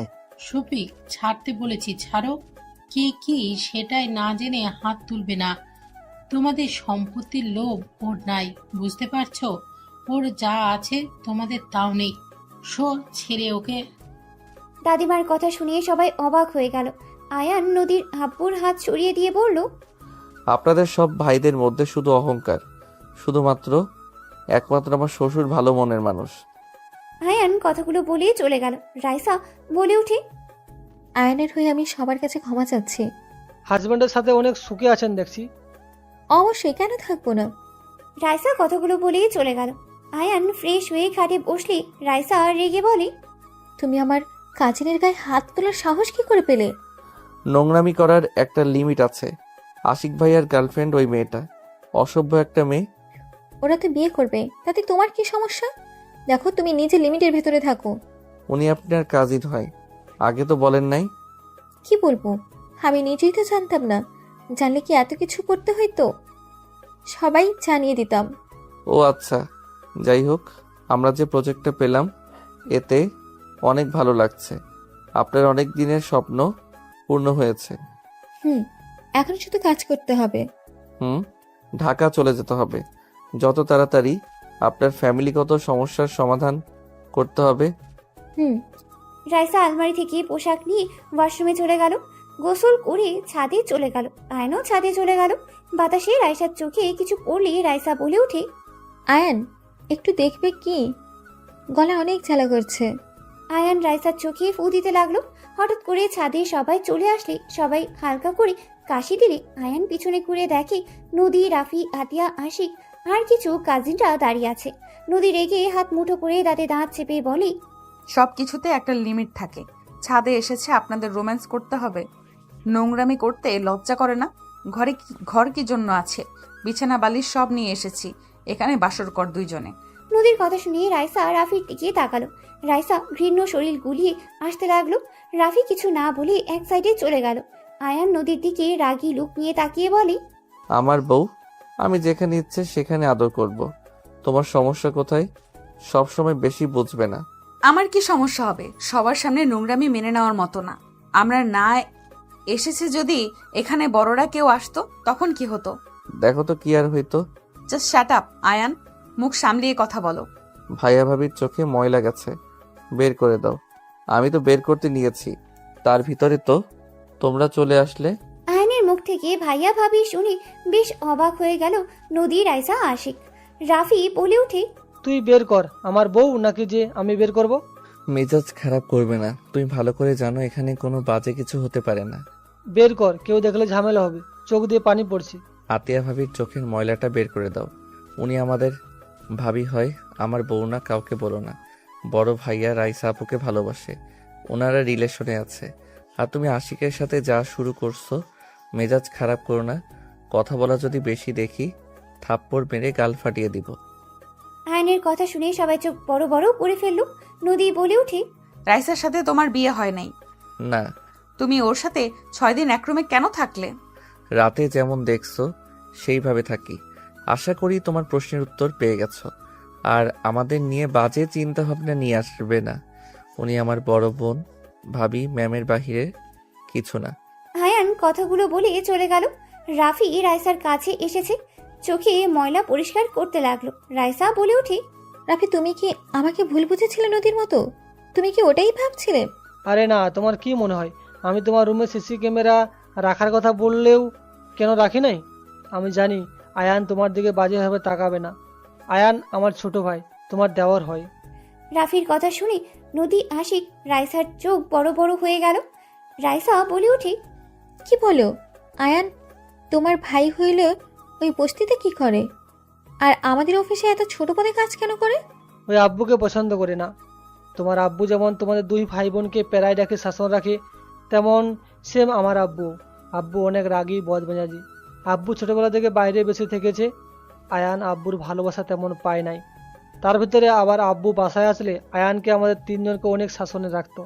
শফিক, ছাড়তে বলেছি, ছাড়ো। কে কি সেটাই না জেনে হাত তুলবে না। তোমাদের সম্পত্তির লোভ ওর নাই, বুঝতে পারছো? ওর যা আছে তোমাদের তাও নেই। ছেড়ে ওকে। দাদিমার কথা শুনিয়ে সবাই অবাক হয়ে গেল। আয়ান নদীর আব্বুর হাত সরিয়ে দিয়ে বলল, আপনাদের সব ভাইদের মধ্যে শুধু অহংকার, শুধুমাত্র একমাত্র আমার শ্বশুর ভালো মনের মানুষ। আয়ান কথাগুলো বলেই চলে গেল। রাইসা বলে ওঠে, আয়নের হয়ে আমি সবার কাছে ক্ষমা চাচ্ছি। হাজব্যান্ডের সাথে অনেক সুখে আছেন দেখছি। অবশ্যই, কেন থাকবো না। রাইসা কথাগুলো বলেই চলে গেল। আয়ান ফ্রেশ হয়ে খাটে বসলে রাইসা রেগে বলে, তুমি আমার কাজিনের গায়ে হাত তোলার সাহস কি করে পেলে? নোংরামি করার একটা লিমিট আছে। আশিক ভাইয়ার গার্লফ্রেন্ড ওই মেয়েটা, অসভ্য একটা মেয়ে। ওরা তো বিয়ে করবে, তাতে তোমার কি সমস্যা? দেখো, তুমি নিজে লিমিটের ভেতরে থাকো। উনি আপনার কাজিন হয়, আগে তো বলেন নাই। কি বলবো, আমি নিজেই তো জানতাম না। জানলে কি এত কিছু করতে হইতো? সবাই জানিয়ে দিতাম। ও আচ্ছা, যাই হোক, আমরা যে প্রজেক্টটা পেলাম এতে অনেক ভালো লাগছে। আপনার অনেক দিনের স্বপ্ন পূর্ণ হয়েছে। এখন শুধু কাজ করতে হবে। ঢাকা চলে যেতে হবে যত তাড়াতাড়ি। আপনার ফ্যামিলিগত সমস্যার সমাধান করতে হবে। রাইসা আলমারি থেকে পোশাক নিয়ে ওয়াশরুমে চলে গেল। গোসল করে ছাদে চলে গেল। আয়নও ছাদে চলে গেল। বাতাসে রাইসার চোখে কিছু পড়লে রাইসা বলে ওঠে, আয়ান, একটু দেখবে কি? গলা অনেক জ্বালা করছে। আয়ান রাইসার চোখে ফু দিতে লাগলো। হঠাৎ করে ছাদে সবাই চলে আসলে সবাই হালকা করে কাশি দিলে আয়ান পিছনে ঘুরে দেখে নদী, রাফি, আতিয়া, আশিক আর কিছু কাজিনরা দাঁড়িয়ে আছে। নদী রেগে হাত মুঠো করে দাঁতে দাঁত চেপে বলে, সব কিছুতে একটা লিমিট থাকে। ছাদে এসেছে আপনাদের রোম্যান্স করতে হবে, নোংরামি করতে লজ্জা করে না? ঘর কি জন্য আছে? বিছানা বালিশ সব নিয়ে এসেছি, এখানে বাসর কর দুইজনে। নদীর কথা শুনে রাইসা রাফির দিকে তাকালো। রাইসা ঘৃণ্য শরীর গুলিয়ে আসতে লাগলো। রাফি কিছু না বলে এক সাইডে চলে গেল। আয়ান নদীর দিকে রাগী লুক নিয়ে তাকিয়ে বলে, আমার বউ, আমি যেখানে ইচ্ছে সেখানে আদর করব। তোমার সমস্যা কোথায়? সব সময় বেশি বুঝবে না। আমার কি সমস্যা হবে? সবার সামনে নোংরামি মেনে নেওয়ার মতো না। আমরা না এসেছে যদি এখানে বড়রা কেউ আসতো তখন কি হতো? দেখো তো কি আর হইতো। জাস্ট শ্যাট আপ আয়ান, মুখ সামলিয়ে কথা বলো। ভাইয়া ভাবির চোখে ময়লা গেছে, বের করে দাও। আমি তো বের করতে নিয়েছি, তার ভিতরে তো তোমরা চলে আসলে। আয়নের মুখ থেকে ভাইয়া ভাবি শুনে বেশ অবাক হয়ে গেল নদী, রাইসা, আশিক। রাফি বলে উঠে, তুই বের কর, আমার বউ নাকি যে আমি বের করব? মেজাজ খারাপ করবে না, তুমি ভালো করে জানো এখানে কোনো বাজে কিছু হতে পারে না। বের কর, কেউ দেখলে ঝামেলা হবে। চোখ দিয়ে পানি পড়ছে। আতিয়া ভাবির চোখের ময়লাটা বের করে দাও। উনি আমাদের ভাবি হয়, আমার বউ না। কাউকে বলো না। বড় ভাইয়া রাইসা আপুকে ভালোবাসে, ওনারা রিলেশনে আছে। আর তুমি আশিকের সাথে যা শুরু করছো, মেজাজ খারাপ করো না। কথা বলা যদি বেশি দেখি, থাপ্পড় মেরে গাল ফাটিয়ে দিব। আয়নের কথা শুনে সবাই চোখ বড় বড় করে ফেললো। নদী বলে উঠে, রাইসার সাথে তোমার বিয়ে হয় নাই? না। তুমি ওর সাথে 6 দিন এক রুমে কেন থাকলে? রাতে যেমন দেখছো সেইভাবে থাকি। আশা করি তোমার প্রশ্নের উত্তর পেয়ে গেছো। আর আমাদের নিয়ে বাজে চিন্তা ভাবনা নিয়ে আসবে না। উনি আমার বড় বোন, ভাবি, ম্যামের বাহিরে কিছু না। আয়ান কথাগুলো বলে চলে গেল। রাফি রাইসার কাছে এসেছে, চোখে ময়লা পরিষ্কার করতে লাগলো। রাইসা বলে উঠে, রাফি, তুমি কি আমাকে ভুল বুঝেছিলে নদীর মতো? তুমি কি ওটাই ভাবছিলে? আরে না, তোমার কি মনে হয় আমি তোমার রুমে সিসি ক্যামেরা রাখার কথা বললেও কেন রাখি নাই? আমি জানি আয়ান তোমার দিকে বাজেভাবে তাকাবে না। আয়ান আমার ছোট ভাই, তোমার দেওয়ার হয়। রাফির কথা শুনে নদী, আশিক, রাইসার চোখ বড় বড় হয়ে গেল। রাইসা বলে উঠে, কি বলো? আয়ান তোমার ভাই হইলে ওই বস্তিতে কি করে? আর আমাদের অফিসে এত ছোট পদে কাজ কেন করে? ওই আব্বুকে পছন্দ করে না। তোমার আব্বু যেমন তোমাদের দুই ভাই বোনকে পেরায় রাখে, শাসন রাখে, তেমন সেম আমার আব্বু। আব্বু অনেক রাগী, বদমেজাজি। আব্বু ছোটবেলা থেকে বাইরে বেশি থেকেছে। আয়ান আব্বুর ভালোবাসা তেমন পায় নাই। তার ভিতরে আবার আব্বু বাসায় আসলে আয়ানকে আমাদের তিনজনকে অনেক শাসনে রাখতো।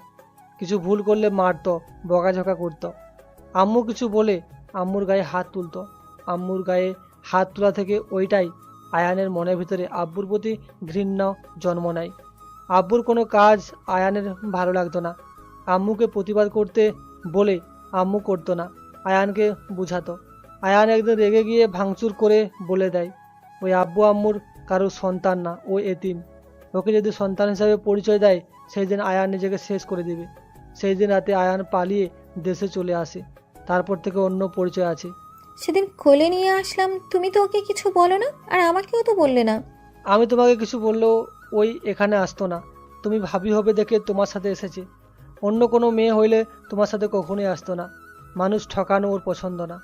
কিছু ভুল করলে মারতো, বকাঝকা করতো। আম্মু কিছু বলে আম্মুর গায়ে হাত তুলতো। আম্মুর গায়ে হাত তোলা থেকে ওইটাই আয়ানের মনের ভিতরে আব্বুর প্রতি ঘৃণা জন্ম নেয়। আব্বুর কোনো কাজ আয়ানের ভালো লাগতো না। আম্মুকে প্রতিবাদ করতে বলে আম্মু করতো না, আয়ানকে বুঝাতো। আয়ান একদিন রেগে গিয়ে ভাঙচুর করে বলে দেয়, ওই আব্বু আম্মুর কারো সন্তান না, ও এতিম। ওকে যদি সন্তান হিসাবে পরিচয় দেয়, সেই দিন আয়ান নিজেকে শেষ করে দেবে। সেই দিন রাতে আয়ান পালিয়ে দেশে চলে আসে। তারপর থেকে অন্য পরিচয় আছে। সেদিন কোলে নিয়ে আসলাম, তুমি তো ওকে কিছু বলো না, আর আমাকেও তো বললে না। আমি তোমাকে কিছু বললেও ওই এখানে আসতো না। তুমি ভাবি হবে দেখে তোমার সাথে এসেছে। অন্য কোনো মেয়ে হইলে তোমার সাথে কখনোই আসতো না। মানুষ ঠকানো ওর পছন্দ না।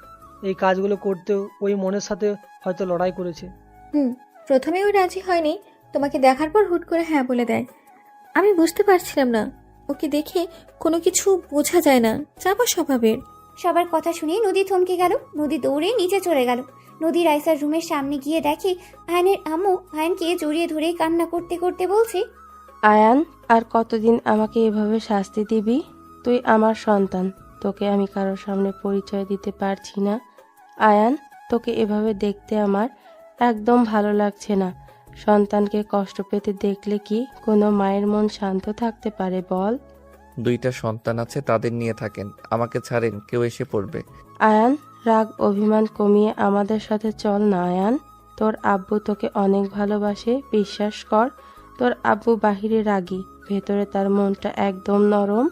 এই কাজগুলো করতেও ওই মনের সাথে হয়তো লড়াই করেছে। প্রথমে ওই রাজি হয়নি, তোমাকে দেখার পর হুট করে হ্যাঁ বলে দেয়। আমি বুঝতে পারছিলাম না, ওকে দেখে কোনো কিছু বোঝা যায় না, চাপা স্বভাবের। সবার কথা শুনে নদী থমকে গেল। নদী দৌড়ে নিচে চলে গেল। নদী রাইসার রুমের সামনে গিয়ে দেখে আয়নের আম্মু আয়নকে জড়িয়ে ধরে কান্না করতে করতে বলছে, আয়ান, আর কতদিন আমাকে এভাবে শাস্তি দিবি? তুই আমার সন্তান, তোকে আমি কারোর সামনে পরিচয় দিতে পারছি না। আয়ান, তোকে এভাবে দেখতে আমার একদম ভালো লাগছে না। সন্তানকে কষ্ট পেতে দেখলে কি কোনো মায়ের মন শান্ত থাকতে পারে বল? 2টা সন্তান আছে, তাদের নিয়ে থাকেন, আমাকে ছাড়েন, কেউ এসে পড়বে। আয়ান, রাগ অভিমান কমিয়ে আমাদের সাথে চল না আয়ান। তোর আব্বু তোকে অনেক ভালোবাসে, বিশ্বাস কর। তোর আব্বু বাহিরে রাগী, ভেতরে তার মনটা একদম নরম।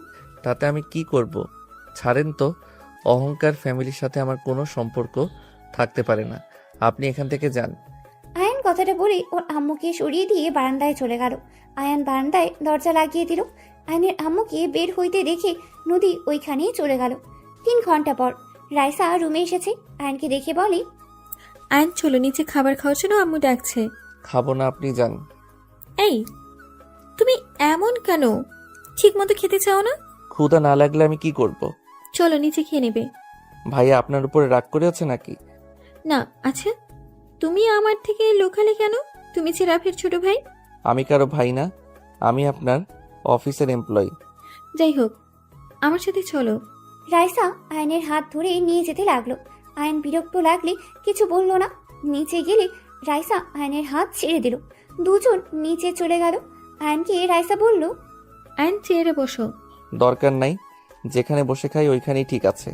তাতে আমি কি করব? ছাড়েন তো। অহংকার ফ্যামিলির সাথে আমার কোনো সম্পর্ক থাকতে পারে না। আপনি এখান থেকে যান। আয়ান কথাটা বলে ওর আম্মুকে সরিয়ে দিয়ে বারান্দায় চলে গেল। আয়ান বারান্দায় দরজা লাগিয়ে দিল। আয়নের আম্মুকে বের হইতে দেখে নদী ওইখানেই চলে গেল। 3 ঘন্টা পর রাইসা রুমে এসেছে। আয়নকে দেখে বলে, আয়ন চলো নিচে খাবার খাওয়ার জন্য আম্মু ডাকছে। খাবো না, আপনি যান। এই তুমি এমন কেন? ঠিক মতো খেতে চাও না? ক্ষুধা না লাগলে আমি কি করব? চলো নিচে খেয়ে নেবে। ভাইয়া আপনার উপরে রাগ করে আছে নাকি? না। আচ্ছা তুমি আমার থেকে লুকালে কেন? তুমি যে রাফির ছোট ভাই। আমি কারো ভাই না, আমি আপনার অফিসের এমপ্লয়ি। যাই হোক, আমার সাথে চলো। রাইসা আয়নের হাত ধরে নিয়ে যেতে লাগলো। আয়ন বিরক্ত লাগলে কিছু বলল না। নিচে গেলে রাইসা আয়নের হাত ছেড়ে দিল। দুজন নিচে চলে গেল। আয়নকে রাইসা বলল, আয়ন চেয়ারে বসো। দরকার নাই, যেখানে বসে খাই ওইখানেই ঠিক আছে।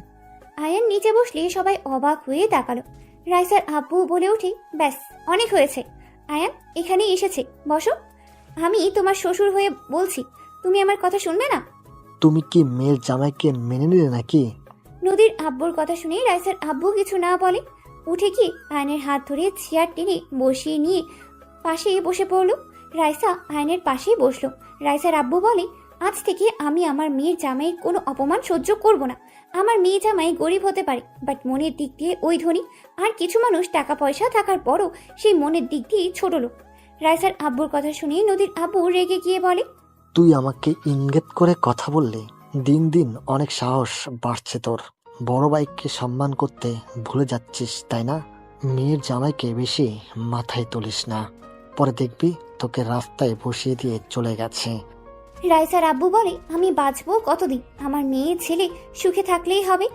আয়ন নিচে বসলে সবাই অবাক হয়ে তাকালো। রাইসার আব্বু বলে উঠে, ব্যাস অনেক হয়েছে, আয়ান এখানেই এসেছে, বসো। আমি তোমার শ্বশুর হয়ে বলছি, তুমি আমার কথা শুনবে না? তুমি কি মেয়ের জামাইকে মেনে নিলে নাকি? নদীর আব্বুর কথা শুনে রাইসার আব্বু কিছু না বলে উঠে গিয়ে আয়নের হাত ধরে চেয়ার টেনে বসিয়ে নিয়ে পাশে বসে পড়ল। রাইসা আয়নের পাশেই বসলো। রাইসার আব্বু বলে, আজ থেকে আমি আমার মেয়ের জামাইয়ের কোনো অপমান সহ্য করব না। আমার মেয়ে জামাই গরিব হতে পারে, বাট মনের দিক দিয়ে ওই ধনী। আর কিছু মানুষ টাকা পয়সা থাকার পরও সেই মনের দিক দিয়ে ছোট লোক। রাইসার আব্বুর কথা শুনে নদীর আব্বু রেগে গিয়ে বলে, তুই আমাকে ইঙ্গিত করে কথা বললি। দিন দিন অনেক সাহস বাড়ছে তোর। বড় ভাইকে সম্মান করতে ভুলে যাচ্ছিস, তাই না? মেয়ের জামাইকে বেশি মাথায় তুলিস না, পরে দেখবি তোকে রাস্তায় বসিয়ে দিয়ে চলে গেছে। রাইসার আব্বু বলে, আমি বাঁচবো কতদিন? আমার মেয়ে ছেলে সুখে থাকলেই হবে,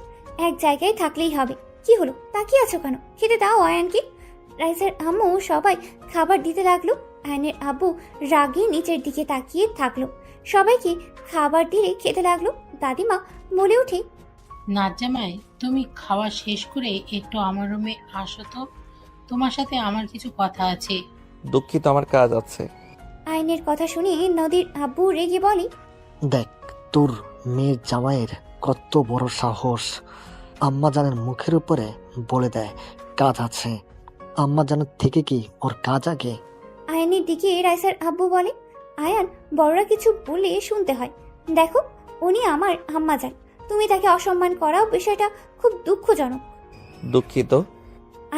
এক জায়গায় থাকলেই হবে। কি হলো, তাকিয়ে আছো কেন? খেতে দাও আয়ানকে। রাইসার আম্মু সবাই খাবার দিতে লাগলো। আয়নের আব্বু রাগে নিচের দিকে তাকিয়ে থাকলো। সবাইকে খাবার দিয়ে খেতে লাগলো। দাদিমা বলে ওঠে, নাচ জামাই, তুমি খাওয়া শেষ করে একটু আমার রুমে আসো তো, তোমার সাথে আমার কিছু কথা আছে। দুঃখিত, আমার কাজ আছে। আয়নের কথা শুনে নদীর আব্বু রেগে বলে, দেখ তোর মেয়ের জামাইয়ের কত বড় সাহস। আম্মা জানের মুখের উপরে বলে দেয় কাজ আছে। আম্মা জানের থেকে কি ওর কাজ আগে? আয়নের দিকে রাইসার আব্বু বলে, আয়ান বড়রা কিছু বলে শুনতে হয়। দেখো, উনি আমার আম্মা যান, তুমি তাকে অসম্মান করাও বিষয়টা খুব দুঃখজনক। দুঃখিত।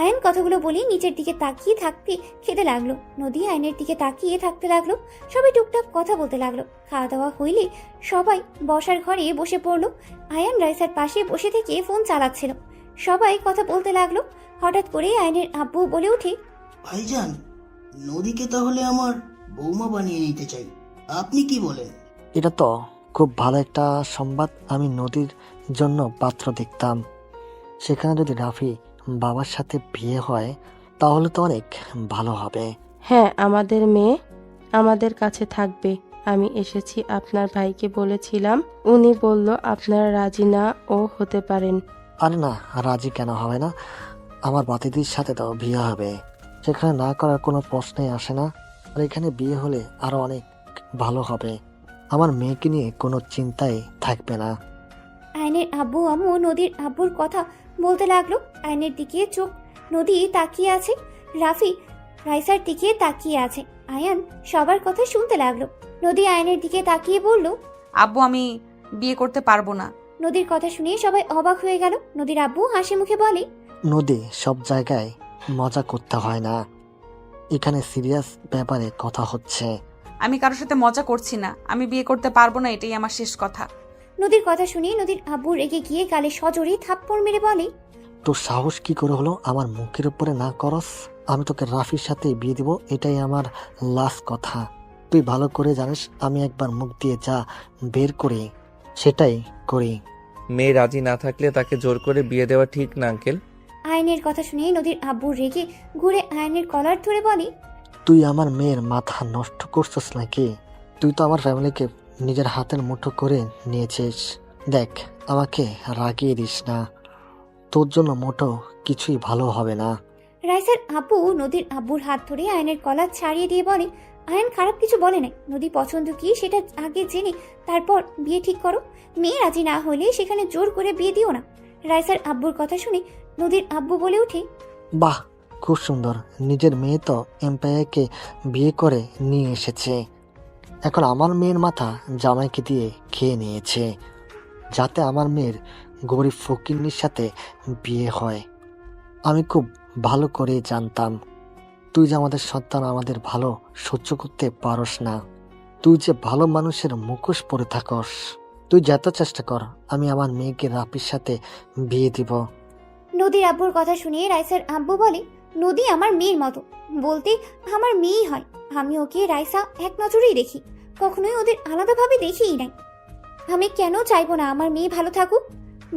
আয়ন কথাগুলো বলে নিচের দিকে তাকিয়ে থাকতে খেতে লাগলো। নদী আয়নের দিকে তাকিয়ে থাকতে লাগলো। সবাই টুকটাক কথা বলতে লাগলো। খাওয়া দাওয়া হইলে সবাই বসার ঘরে বসে পড়লো। আয়ান রাইসার পাশে বসে থেকে ফোন চালাচ্ছিল। সবাই কথা বলতে লাগলো। হঠাৎ করে আয়নের আব্বু বলে ওঠে, ভাইজান, নদীকে তাহলে আমার বৌমা বানিয়ে নিতে চাই, আপনি কি বলেন? এটা তো খুব ভালো একটা সংবাদ। আমি নদীর জন্য পাত্র দেখতাম। সেখানে যদি রাফি বাবার সাথে বিয়ে হয় তাহলে তো অনেক ভালো হবে। হ্যাঁ, আমাদের মেয়ে আমাদের কাছে থাকবে। আমি এসেছি, আপনার ভাইকে বলেছিলাম, উনি বলল আপনারা রাজি না ও হতে পারেন। আরে না, রাজি কেন হবে না? আমার বাতিদির সাথে তো বিয়ে হবে, সেখানে না করার কোনো প্রশ্নই আসে না। আর এখানে বিয়ে হলে আরো অনেক ভালো হবে। আমার মেয়েকে নিয়ে কোনো চিন্তাই থাকবে না। আয়নের আব্বু আম্মু নদীর আব্বুর কথা বলতে লাগলো। আয়নের দিকে চোখ নদী তাকিয়ে আছে, রাফি রাইসার দিকে তাকিয়ে আছে। আয়ান সবার কথা শুনতে লাগলো। নদী আয়নের দিকে তাকিয়ে বলল, আব্বু আমি বিয়ে করতে পারবো না। নদীর কথা শুনে সবাই অবাক হয়ে গেল। নদীর আব্বু হাসি মুখে বলে, নদী, সব জায়গায় মজা করতে হয় না, এখানে সিরিয়াস ব্যাপারে কথা হচ্ছে। আমি কারোর সাথে মজা করছি না, আমি বিয়ে করতে পারবো না, এটাই আমার শেষ কথা। নদীর কথা শুনে নদীর আব্বু রেগে গিয়ে গালে সজোরে থাপ্পড় মেরে বলে, তোর সাহস কি করে হলো আমার মুখের উপরে না করস? আমি তোকে রাফির সাথে বিয়ে দিব, এটাই আমার লাস্ট কথা। তুই ভালো করে জানিস আমি একবার মুখ দিয়ে যা বের করি সেটাই করি। মেয়ে রাজি না থাকলে তাকে জোর করে বিয়ে দেওয়া ঠিক না আঙ্কেল। আয়নের কথা শুনে নদীর আব্বু রেগে ঘুরে আয়নের কলার ধরে বলে, তুই আমার মেয়ের মাথা নষ্ট করছিস নাকি? তুই তো আমার ফ্যামিলিকে নিজের হাতের মুঠো করে নিয়েছিস। দেখ, আমাকে রাগিয়ে দিস না, তোর জন্য মোটো কিছুই ভালো হবে না। রাইসার আব্বু নদীর আব্বুর হাত ধরে আয়নের কলার ছাড়িয়ে দিয়ে বলে, আয়ন খারাপ কিছু বলে নাই, নদী পছন্দ কি সেটা আগে জেনে তারপর বিয়ে ঠিক করো। মেয়ে রাজি না হলে সেখানে জোর করে বিয়ে দিও না। রাইসার আব্বুর কথা শুনে নদীর আব্বু বলে ওঠে, বাহ, খুব সুন্দর। নিজের মেয়ে তো এম্পায়ারকে বিয়ে করে নিয়ে এসেছে, এখন আমার মেয়ের মাথা জামাইকে দিয়ে খেয়ে নিয়েছে, যাতে আমার মেয়ের গরিব ফকিন্নির সাথে বিয়ে হয়। আমি খুব ভালো করে জানতাম তুই যে আমাদের সন্তান আমাদের ভালো সহ্য করতে পারস না। তুই যে ভালো মানুষের মুখোশ পরে থাকস। তুই যত চেষ্টা কর, আমি আমার মেয়েকে রাফির সাথে বিয়ে দিব। নদীর আব্বুর কথা শুনে রাইসার আব্বু বলে, নদী আমার মেয়ের মতো, বলতে আমার মেয়েই হয়। আমি ওকে রাইসা এক নজরেই দেখি, কখনোই ওদের আলাদাভাবে দেখিই নাই। আমি কেন চাইবো না আমার মেয়ে ভালো থাকুক?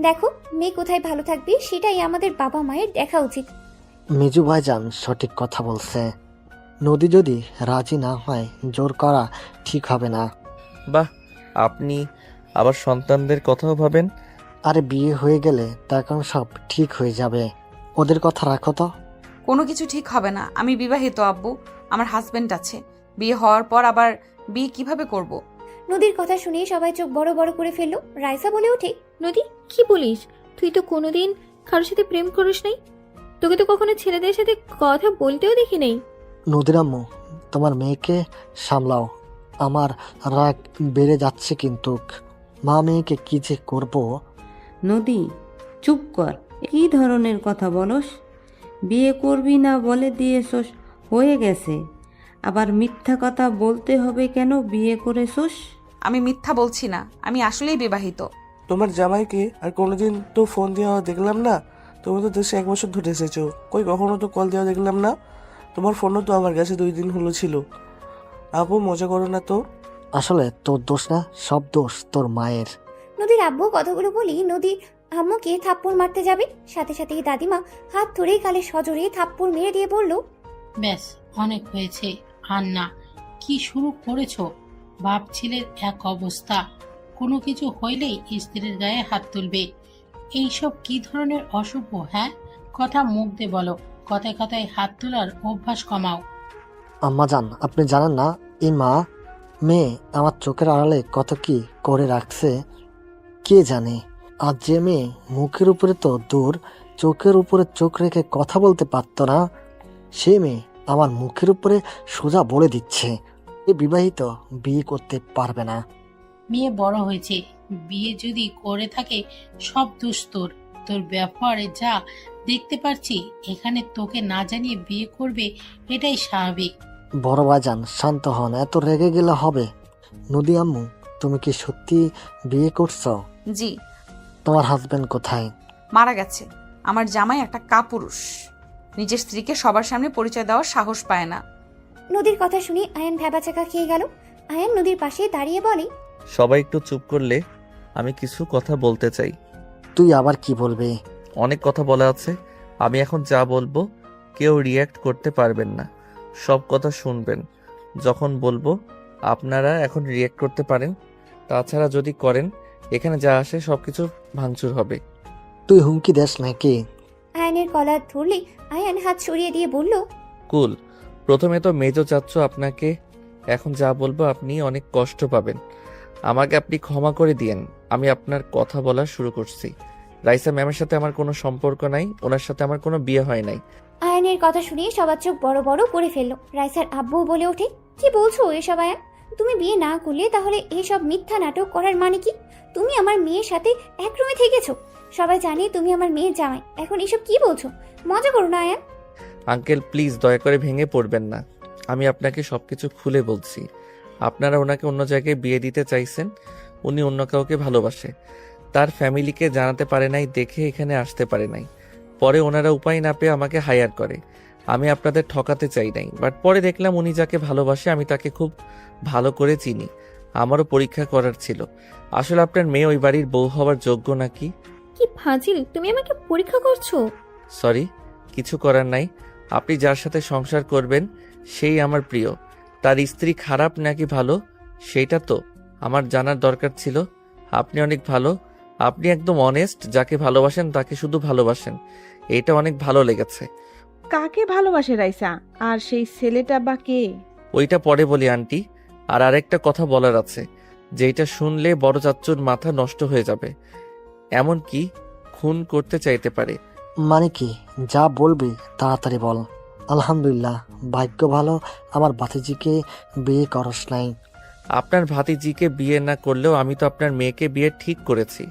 দেখো, মেয়ে কোথায় ভালো থাকবে সেটাই আমাদের বাবা মায়ের দেখা উচিত। মিজু ভাইজান সঠিক কথা বলছে। নদী যদি রাজি না হয় জোর করা ঠিক হবে না। বাহ, আপনি আবার সন্তানদের কথাও ভাবেন। আরে বিয়ে হয়ে গেলে তখন সব ঠিক হয়ে যাবে। ওদের কথা রাখো তো। কোনো কিছু ঠিক হবে না। আমি বিবাহিত আব্বু, আমার হাজবেন্ড আছে। বিয়ে হওয়ার পর আবার বিয়ে কিভাবে করব? নদীর কথা শুনে সবাই চোখ বড় বড় করে ফেললো। রাইসা বলে ওঠে, নদী, কি বলিস? তুই তো কোনোদিন কারোর সাথে প্রেম করিস নাই। তোকে তো কখনো ছেলেদের সাথে কথা বলতেও দেখি নাই। নদীর আম্মু, তোমার মেয়েকে সামলাও। আমার রাগ বেড়ে যাচ্ছে কিন্তু। মা মেয়েকে কি যে করবো। নদী, চুপ কর। কি ধরনের কথা বলস? বিয়ে করবি না বলে দিয়েছস, হয়ে গেছে। আবার মিথ্যা কথা বলতে হবে কেন? বিয়ে করেছস। আমি মিথ্যা বলছি না, আমি আসলেই বিবাহিত। তোমার জামাইকে আর কোনোদিন তো ফোন দেওয়া দেখলাম না। তুমি তো দেশে 1 বছর ধরে এসেছো, কই কখনো তো কল দেওয়া দেখলাম না। তোমার ফোনও তো আমার কাছে 2 দিন হলো ছিল। আপু মজা করো না তো। আসলে তোর দোষ না, সব দোষ তোর মায়ের। নদীর আব্বু কথাগুলো বলি নদী আম্মুকে থাপ্পড় মারতে যাবে, সাথে সাথেই দাদিমা হাত ধরে গালে সজোরে থাপ্পড় মেরে দিয়ে বলল, ব্যাস, অনেক হয়েছে। আর না, কি শুরু করেছো? বাপ ছেলের এক অবস্থা, কোনো কিছু হইলেই স্ত্রীর গায়ে হাত তুলবে। এইসব কি ধরনের অশুভ? হ্যাঁ, কথা মুখ দিয়ে বলো, কথায় কথায় হাত তোলার অভ্যাস কমাও। আম্মা জান, আপনি জানেন না এই মা মেয়ে আমার চোখের আড়ালে কত কি করে রাখছে। কে জানে, আর যে মেয়ে মুখের উপরে তো দূর, চোখের উপরে চোখ রেখে কথা বলতে পারতো না, সে মেয়ে আমার মুখের উপরে সোজা বলে দিচ্ছে এ বিবাহিত, বিয়ে করতে পারবে না। মেয়ে বড় হয়েছে, বিয়ে যদি করে থাকে সব দোষ তোর। তোর ব্যবহারে যা দেখতে পারছি, এখানে তোকে না জানিয়ে বিয়ে করবে, এটাই স্বাভাবিক। বড় ভাইজান শান্ত হন, এত রেগে গেলে হবে। নদী আম্মু, তুমি কি সত্যি বিয়ে করছো? জি। তোমার হাজবেন্ড কোথায়? মারা গেছে। আমার জামাই একটা কাপুরুষ, নিজের স্ত্রীকে সবার সামনে পরিচয় দেওয়ার সাহস পায় না। নদীর কথা শুনে আয়ান ভ্যাবাচাকা খেয়ে গেল। আয়ান নদীর পাশে দাঁড়িয়ে বলে, সবাই একটু চুপ করলে আমি কিছু কথা বলতে চাই। তুই আবার কি বলবি? অনেক কথা বলা আছে। আমি এখন যা বলবো কেউ রিয়্যাক্ট করতে পারবেন না, সব কথা শুনবেন। যখন বলবো আপনারা এখন রিয়্যাক্ট করতে পারেন, তাছাড়া যদি করেন এখানে যা আসে সবকিছু ভাঙচুর হবে। তুই হুমকি দেস নাকি? আয়ানের কলার ধরলে আয়ান হাত সরিয়ে দিয়ে বলল, কুল। প্রথমে তো মেজো চাচ্ছ আপনাকে, এখন যা বলবো আপনি অনেক কষ্ট পাবেন। আমাকে আপনি ক্ষমা করে দিয়েন। আমি আপনার কথা বলা শুরু করছি। রাইসা ম্যামের সাথে আমার কোনো সম্পর্ক নাই, ওনার সাথে আমার কোনো বিয়ে হয় নাই। আয়ানের কথা শুনে সবার চোখ বড় বড় করে ফেললো। রাইসার আব্বু বলে ওঠে, কি বলছো এসব আয়ান? তুমি বিয়ে না করলে তাহলে এসব মিথ্যা নাটক করার মানে কি? তুমি আমার মেয়ের সাথে এক রুমে থেকেছো, সবাই জানে তুমি আমার মেয়ের জামাই, এখন এসব কি বলছো? মজা করো না আয়ান। আঙ্কেল প্লিজ দয়া করে ভেঙে পড়বেন না, আমি আপনাকে সবকিছু খুলে বলছি। আপনারা ওনাকে অন্য জায়গায় বিয়ে দিতে চাইছেন, উনি অন্য কাউকে ভালোবাসে। তার ফ্যামিলিকে জানাতে পারে নাই দেখে এখানে আসতে পারে নাই। পরে ওনারা উপায় না পেয়ে আমাকে হায়ার করে। আমি আপনাদের ঠকাতে চাই নাই, বাট পরে দেখলাম উনি যাকে ভালোবাসে আমি তাকে খুব ভালো করে চিনি। আমারও পরীক্ষা করার ছিল আসলে আপনার মেয়ে ওই বাড়ির বউ হওয়ার যোগ্য নাকি। কি ফাজিল, তুমি আমাকে পরীক্ষা করছো? সরি, কিছু করার নাই। আপনি যার সাথে সংসার করবেন সেই আমার প্রিয়। তার স্ত্রী খারাপ নাকি ভালো সেইটা তো আমার জানার দরকার ছিল। আপনি অনেক ভালো, আপনি একদম অনেস্ট, যাকে ভালোবাসেন তাকে শুধু ভালোবাসেন, এটা অনেক ভালো লেগেছে। কাকে ভালোবাসে রাইসা? আর সেই ছেলেটা বা কে? ওইটা পরে বলি আন্টি। আর আরেকটা কথা বলার আছে, যেটা শুনলে বড় চাচ্চুর মাথা নষ্ট হয়ে যাবে, এমন কি খুন করতে চাইতে পারে। মানে কি? যা বলবি তাড়াতাড়ি বল। আলহামদুলিল্লাহ, ভাগ্য ভালো আমার ভাতিজিকে বিয়ে করস নাই। আপনার ভাতিজিকে বিয়ে না করলেও আমি তো আপনার মেয়েকে বিয়ে ঠিক করেছি।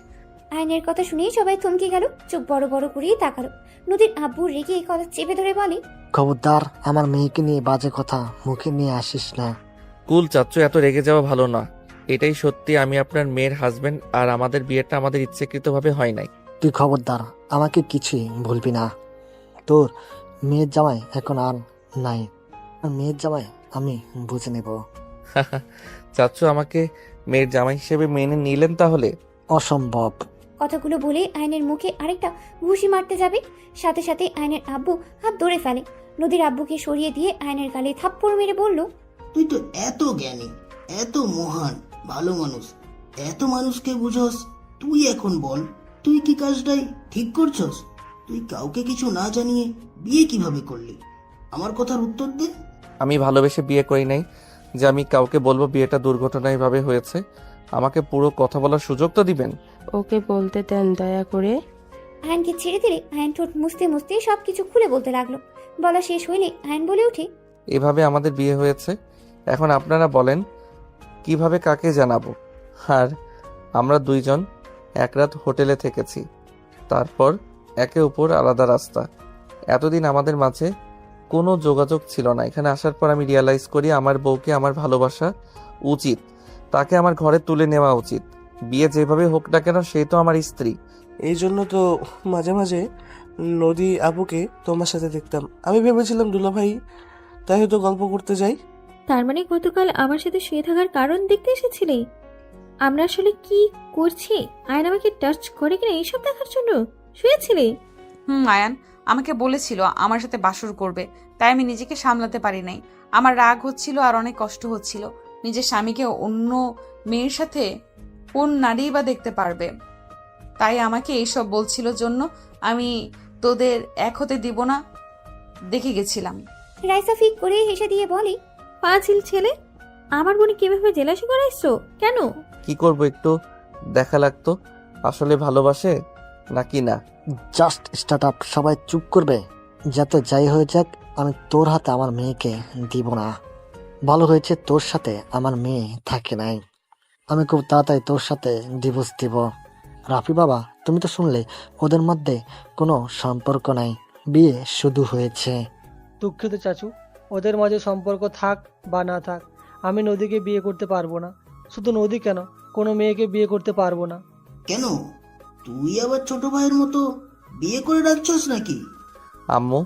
আয়নের কথা শুনেই সবাই থমকে গেল, চোখ বড় বড় করেই তাকালো। নদীর আব্বু রেগে এই কথা চেপে ধরে বলে, খবরদার আমার মেয়েকে নিয়ে বাজে কথা মুখে নিয়ে আসিস না। কুল চাচ্চু, এত রেগে যাওয়া ভালো না। এটাই সত্যি, আমি আপনার মেয়ের হাজবেন্ড, আর আমাদের বিয়েটা আমাদের ইচ্ছাকৃতভাবে হয় নাই। তুই খবরদার আমাকে কিছুই বলবি না। তোর মেয়ের জামাই এখন আর নাই, আর মেয়ের জামাই আমি বুঝে নেব। চাচ্চু আমাকে মেয়ের জামাই হিসেবে মেনে নিলেন তাহলে? অসম্ভব। কথাগুলো বলে আয়নের মুখে আরেকটা ঘুষি মারতে যাবে, সাথে সাথে আয়নের আব্বু হাত ধরে ফেলে। নদীর আব্বুকে সরিয়ে দিয়ে আয়নের গালে থাপ্পড় মেরে বলল, তুই তো এত জ্ঞানী, এত মহান, ভালো মানুষ, এত মানুষকে বুঝস, তুই এখন বল তুই কি কাজটাই ঠিক করছস? তুই কাউকে কিছু না জানিয়ে বিয়ে কিভাবে করলি? আমার কথার উত্তর দে। আমি ভালোবেসে বিয়ে করি নাই যে আমি কাউকে বলবো বিয়েটা দুর্ঘটনাভাবে হয়েছে। আমাকে পুরো কথা বলার সুযোগ তো দিবেন। ওকে বলতে দেন দয়া করে। আয়নকে ছেড়ে দিলে আয়ন ঠোঁট মুছতে মুছতে সবকিছু খুলে বলতে লাগলো। বলা শেষ হইলে আয়ন বলে ওঠে, এভাবে আমাদের বিয়ে হয়েছে। এখন আপনারা বলেন কিভাবে কাকে জানাবো? আর আমরা দুইজন এক রাত হোটেলে থেকেছি, তারপর একে অপর আলাদা রাস্তা। এতদিন আমাদের মাঝে কোনো যোগাযোগ ছিল না। এখানে আসার পর আমি রিয়ালাইজ করি আমার বউকে আমার ভালোবাসা উচিত, তাকে আমার ঘরে তুলে নেওয়া উচিত। বিয়ে যেভাবে হোক না কেন সে তো আমার স্ত্রী। এই জন্য তো মাঝে মাঝে নদী আপুকে তোমার সাথে দেখতাম। আমি ভেবেছিলাম দুলাভাই, তাই হয়তো গল্প করতে যাই। তার মানে গতকাল আমার সাথে শুয়ে থাকার কারণ দেখতে এসেছিলে? আমরা আসলে কি করছি, আয়ন আমাকে টাচ করে কিনা এইসব দেখার জন্য শুয়েছিলে? আয়ান আমাকে বলেছিল আমার সাথে বাসর করবে, তাই আমি নিজেকে সামলাতে পারি নাই। আমার রাগ হচ্ছিল আর অনেক কষ্ট হচ্ছিল। নিজের স্বামীকে অন্য মেয়ের সাথে কোন নারী বা দেখতে পারবে, তাই আমাকে এইসব বলছিল জন্য আমি তোদের এক হতে দিব না দেখে গেছিলাম। রাইসা ফিক করে হেসে দিয়ে বলে, পাঁচিল ছেলে, আমার বোন কিভাবে জেলাসি করাইছো কেন? কি করব, একটু দেখা লাগতো আসলে ভালোবাসে নাকি না। Just start up. সবাই চুপ করবে? যাতে যাই হয়ে যাক, আমি তোর হাতে আমার মেয়েকে দিব না। ভালো হয়েছে তোর সাথে আমার মেয়ে থাকে নাই। আমি খুব তাড়াতাড়ি তোর সাথে ডিভোর্স দিব। রাফি বাবা, তুমি তো শুনলে ওদের মধ্যে কোনো সম্পর্ক নাই, বিয়ে শুধু হয়েছে। দুঃখিত চাচু, ওদের মাঝে সম্পর্ক থাক বা না থাক, আমি নদীকে বিয়ে করতে পারবো না। শুধু নদী কেন, কোনো মেয়েকে বিয়ে করতে পারবো না। কেন, তুই আবার ছোট ভাইয়ের মতো বিয়ে করে রাখছস নাকি? আম্মু,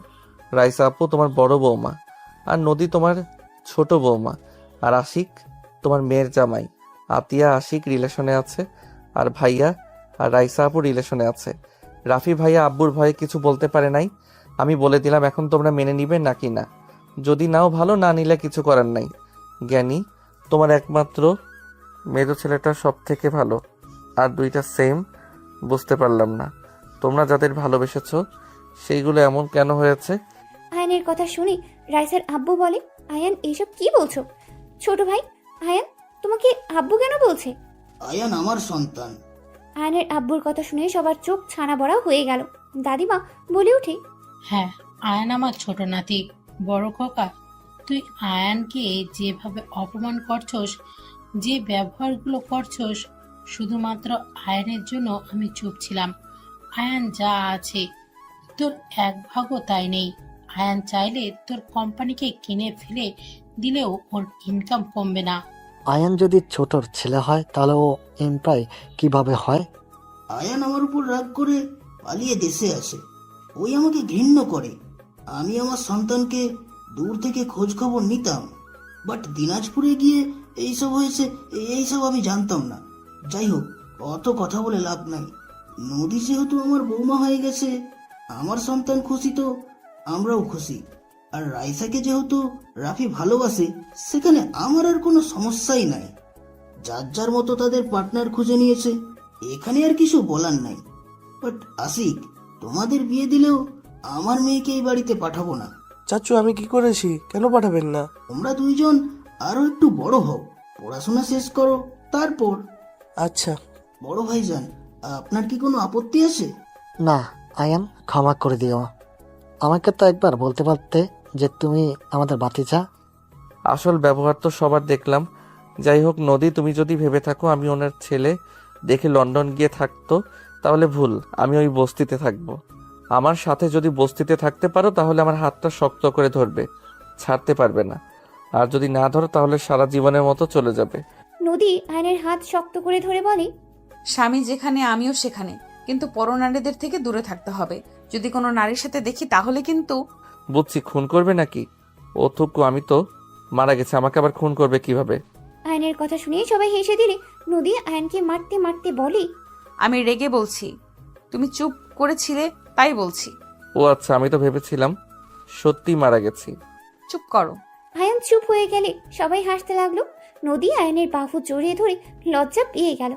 রাইসা আপু তোমার বড় বৌমা, আর নদী তোমার ছোট বৌমা, আর আশিক তোমার মেয়ের জামাই। আতিয়া আশিক রিলেশনে আছে, আর ভাইয়া আর রাইসা আপু রিলেশনে আছে। রাফি ভাইয়া আব্বুর ভয়ে কিছু বলতে পারে নাই। আমি বলে দিলাম, এখন তোমরা মেনে নিবে নাকি না। যদি নাও ভালো, না নিলে কিছু করার নাই। জ্ঞানী, তোমার একমাত্র মেজো ছেলেটা সব থেকে ভালো, আর দুইটা সেম। বুঝতে পারলাম না তোমরা যাদের ভালোবেসেছ সেইগুলো এমন কেন হয়েছে। আয়নের কথা শুনে রাইসার আব্বু বলে, আয়ান এইসব কি বলছো? ছোট ভাই, আয়ান তোমাকে আব্বু কেন বলছে? আয়ান আমার সন্তান। আয়নের আব্বুর কথা শুনে সবার চোখ ছানা বড়া হয়ে গেল। দাদিমা বলে উঠে, হ্যাঁ, আয়ান আমার ছোট নাতি। বড় খোকা, তুই আয়ানকে যেভাবে অপমান করছস, যে ব্যবহারগুলো করছস, শুধুমাত্র আয়ানের জন্য আমি চুপ ছিলাম। আয়ান যা আছে তোর এক ভাগও তাই নেই। আয়ান চাইলে তোর কোম্পানিকে কিনে ফেলে দিলেও ওর ইনকাম কমবে না। আয়ান যদি ছোটর ছেলে হয় তাহলে ও এমপ্লয় কিভাবে হয়? আয়ান আমার উপর রাগ করে পালিয়ে দেশে আসে। ওই আমাকে ঘৃণ্য করে। আমি আমার সন্তানকে দূর থেকে খোঁজ খবর নিতাম, বাট দিনাজপুরে গিয়ে এইসব হয়েছে, এইসব আমি জানতাম না। যাই হোক, অত কথা বলে লাভ নাই। নদী যেহেতু আমার বৌমা হয়ে গেছে, আমার সন্তান খুশি তো আমরাও খুশি। আর রাইসাকে যেহেতু রাফি ভালোবাসে, সেখানে আমার আর কোনো সমস্যাই নাই। যার যার মতো তাদের পার্টনার খুঁজে নিয়েছে, এখানে আর কিছু বলার নাই। বাট আশিক, তোমাদের বিয়ে দিলেও আমার মেয়েকে এই বাড়িতে পাঠাবো না। চাচু, আমি কি করেছি? কেন পাঠাবেন না? তোমরা দুইজন আরো একটু বড় হও, পড়াশোনা শেষ করো, তারপর। আচ্ছা। বড় ভাইজান, আপনার কি কোনো আপত্তি আছে? না আয়ান, ক্ষমা করে দিও। আমাকে তো একবার বলতে পারতে যে তুমি আমাদের বাতিজা। আসল ব্যবহার তো সবার দেখলাম। যাই হোক নদী, তুমি যদি ভেবে থাকো আমি ওনার ছেলে দেখে লন্ডন গিয়ে থাকতো, তাহলে ভুল। আমি ওই বস্তিতে থাকবো। আমার সাথে যদি বস্তিতে থাকতে পারো তাহলে আমার হাতটা শক্ত করে ধরবে, ছাড়তে পারবে না। আর যদি না ধরো তাহলে সারা জীবনের মতো চলে যাবে। নদী আয়নের হাত শক্ত করে ধরে বলে, স্বামী যেখানে আমিও সেখানে, কিন্তু পরনারীদের থেকে দূরে থাকতে হবে। যদি কোনো নারীর সাথে দেখি তাহলে কিন্তু। বুঝছি, খুন করবে নাকি? ও থুকু, আমি তো মারা গেছে, আমাকে আবার খুন করবে কিভাবে? আয়নের কথা শুনে সবাই হেসে দিলে নদী আয়নকে মারতে মারতে বলে, আমি রেগে বলছি, তুমি চুপ করেছিলে তাই বলছি। ও আচ্ছা, আমি তো ভেবেছিলাম সত্যি মারা গেছি। চুপ করো। আয়ন চুপ হয়ে গেলে সবাই হাসতে লাগলো। নদী আয়নের বাহু জড়িয়ে ধরে লজ্জা পেয়ে গেল।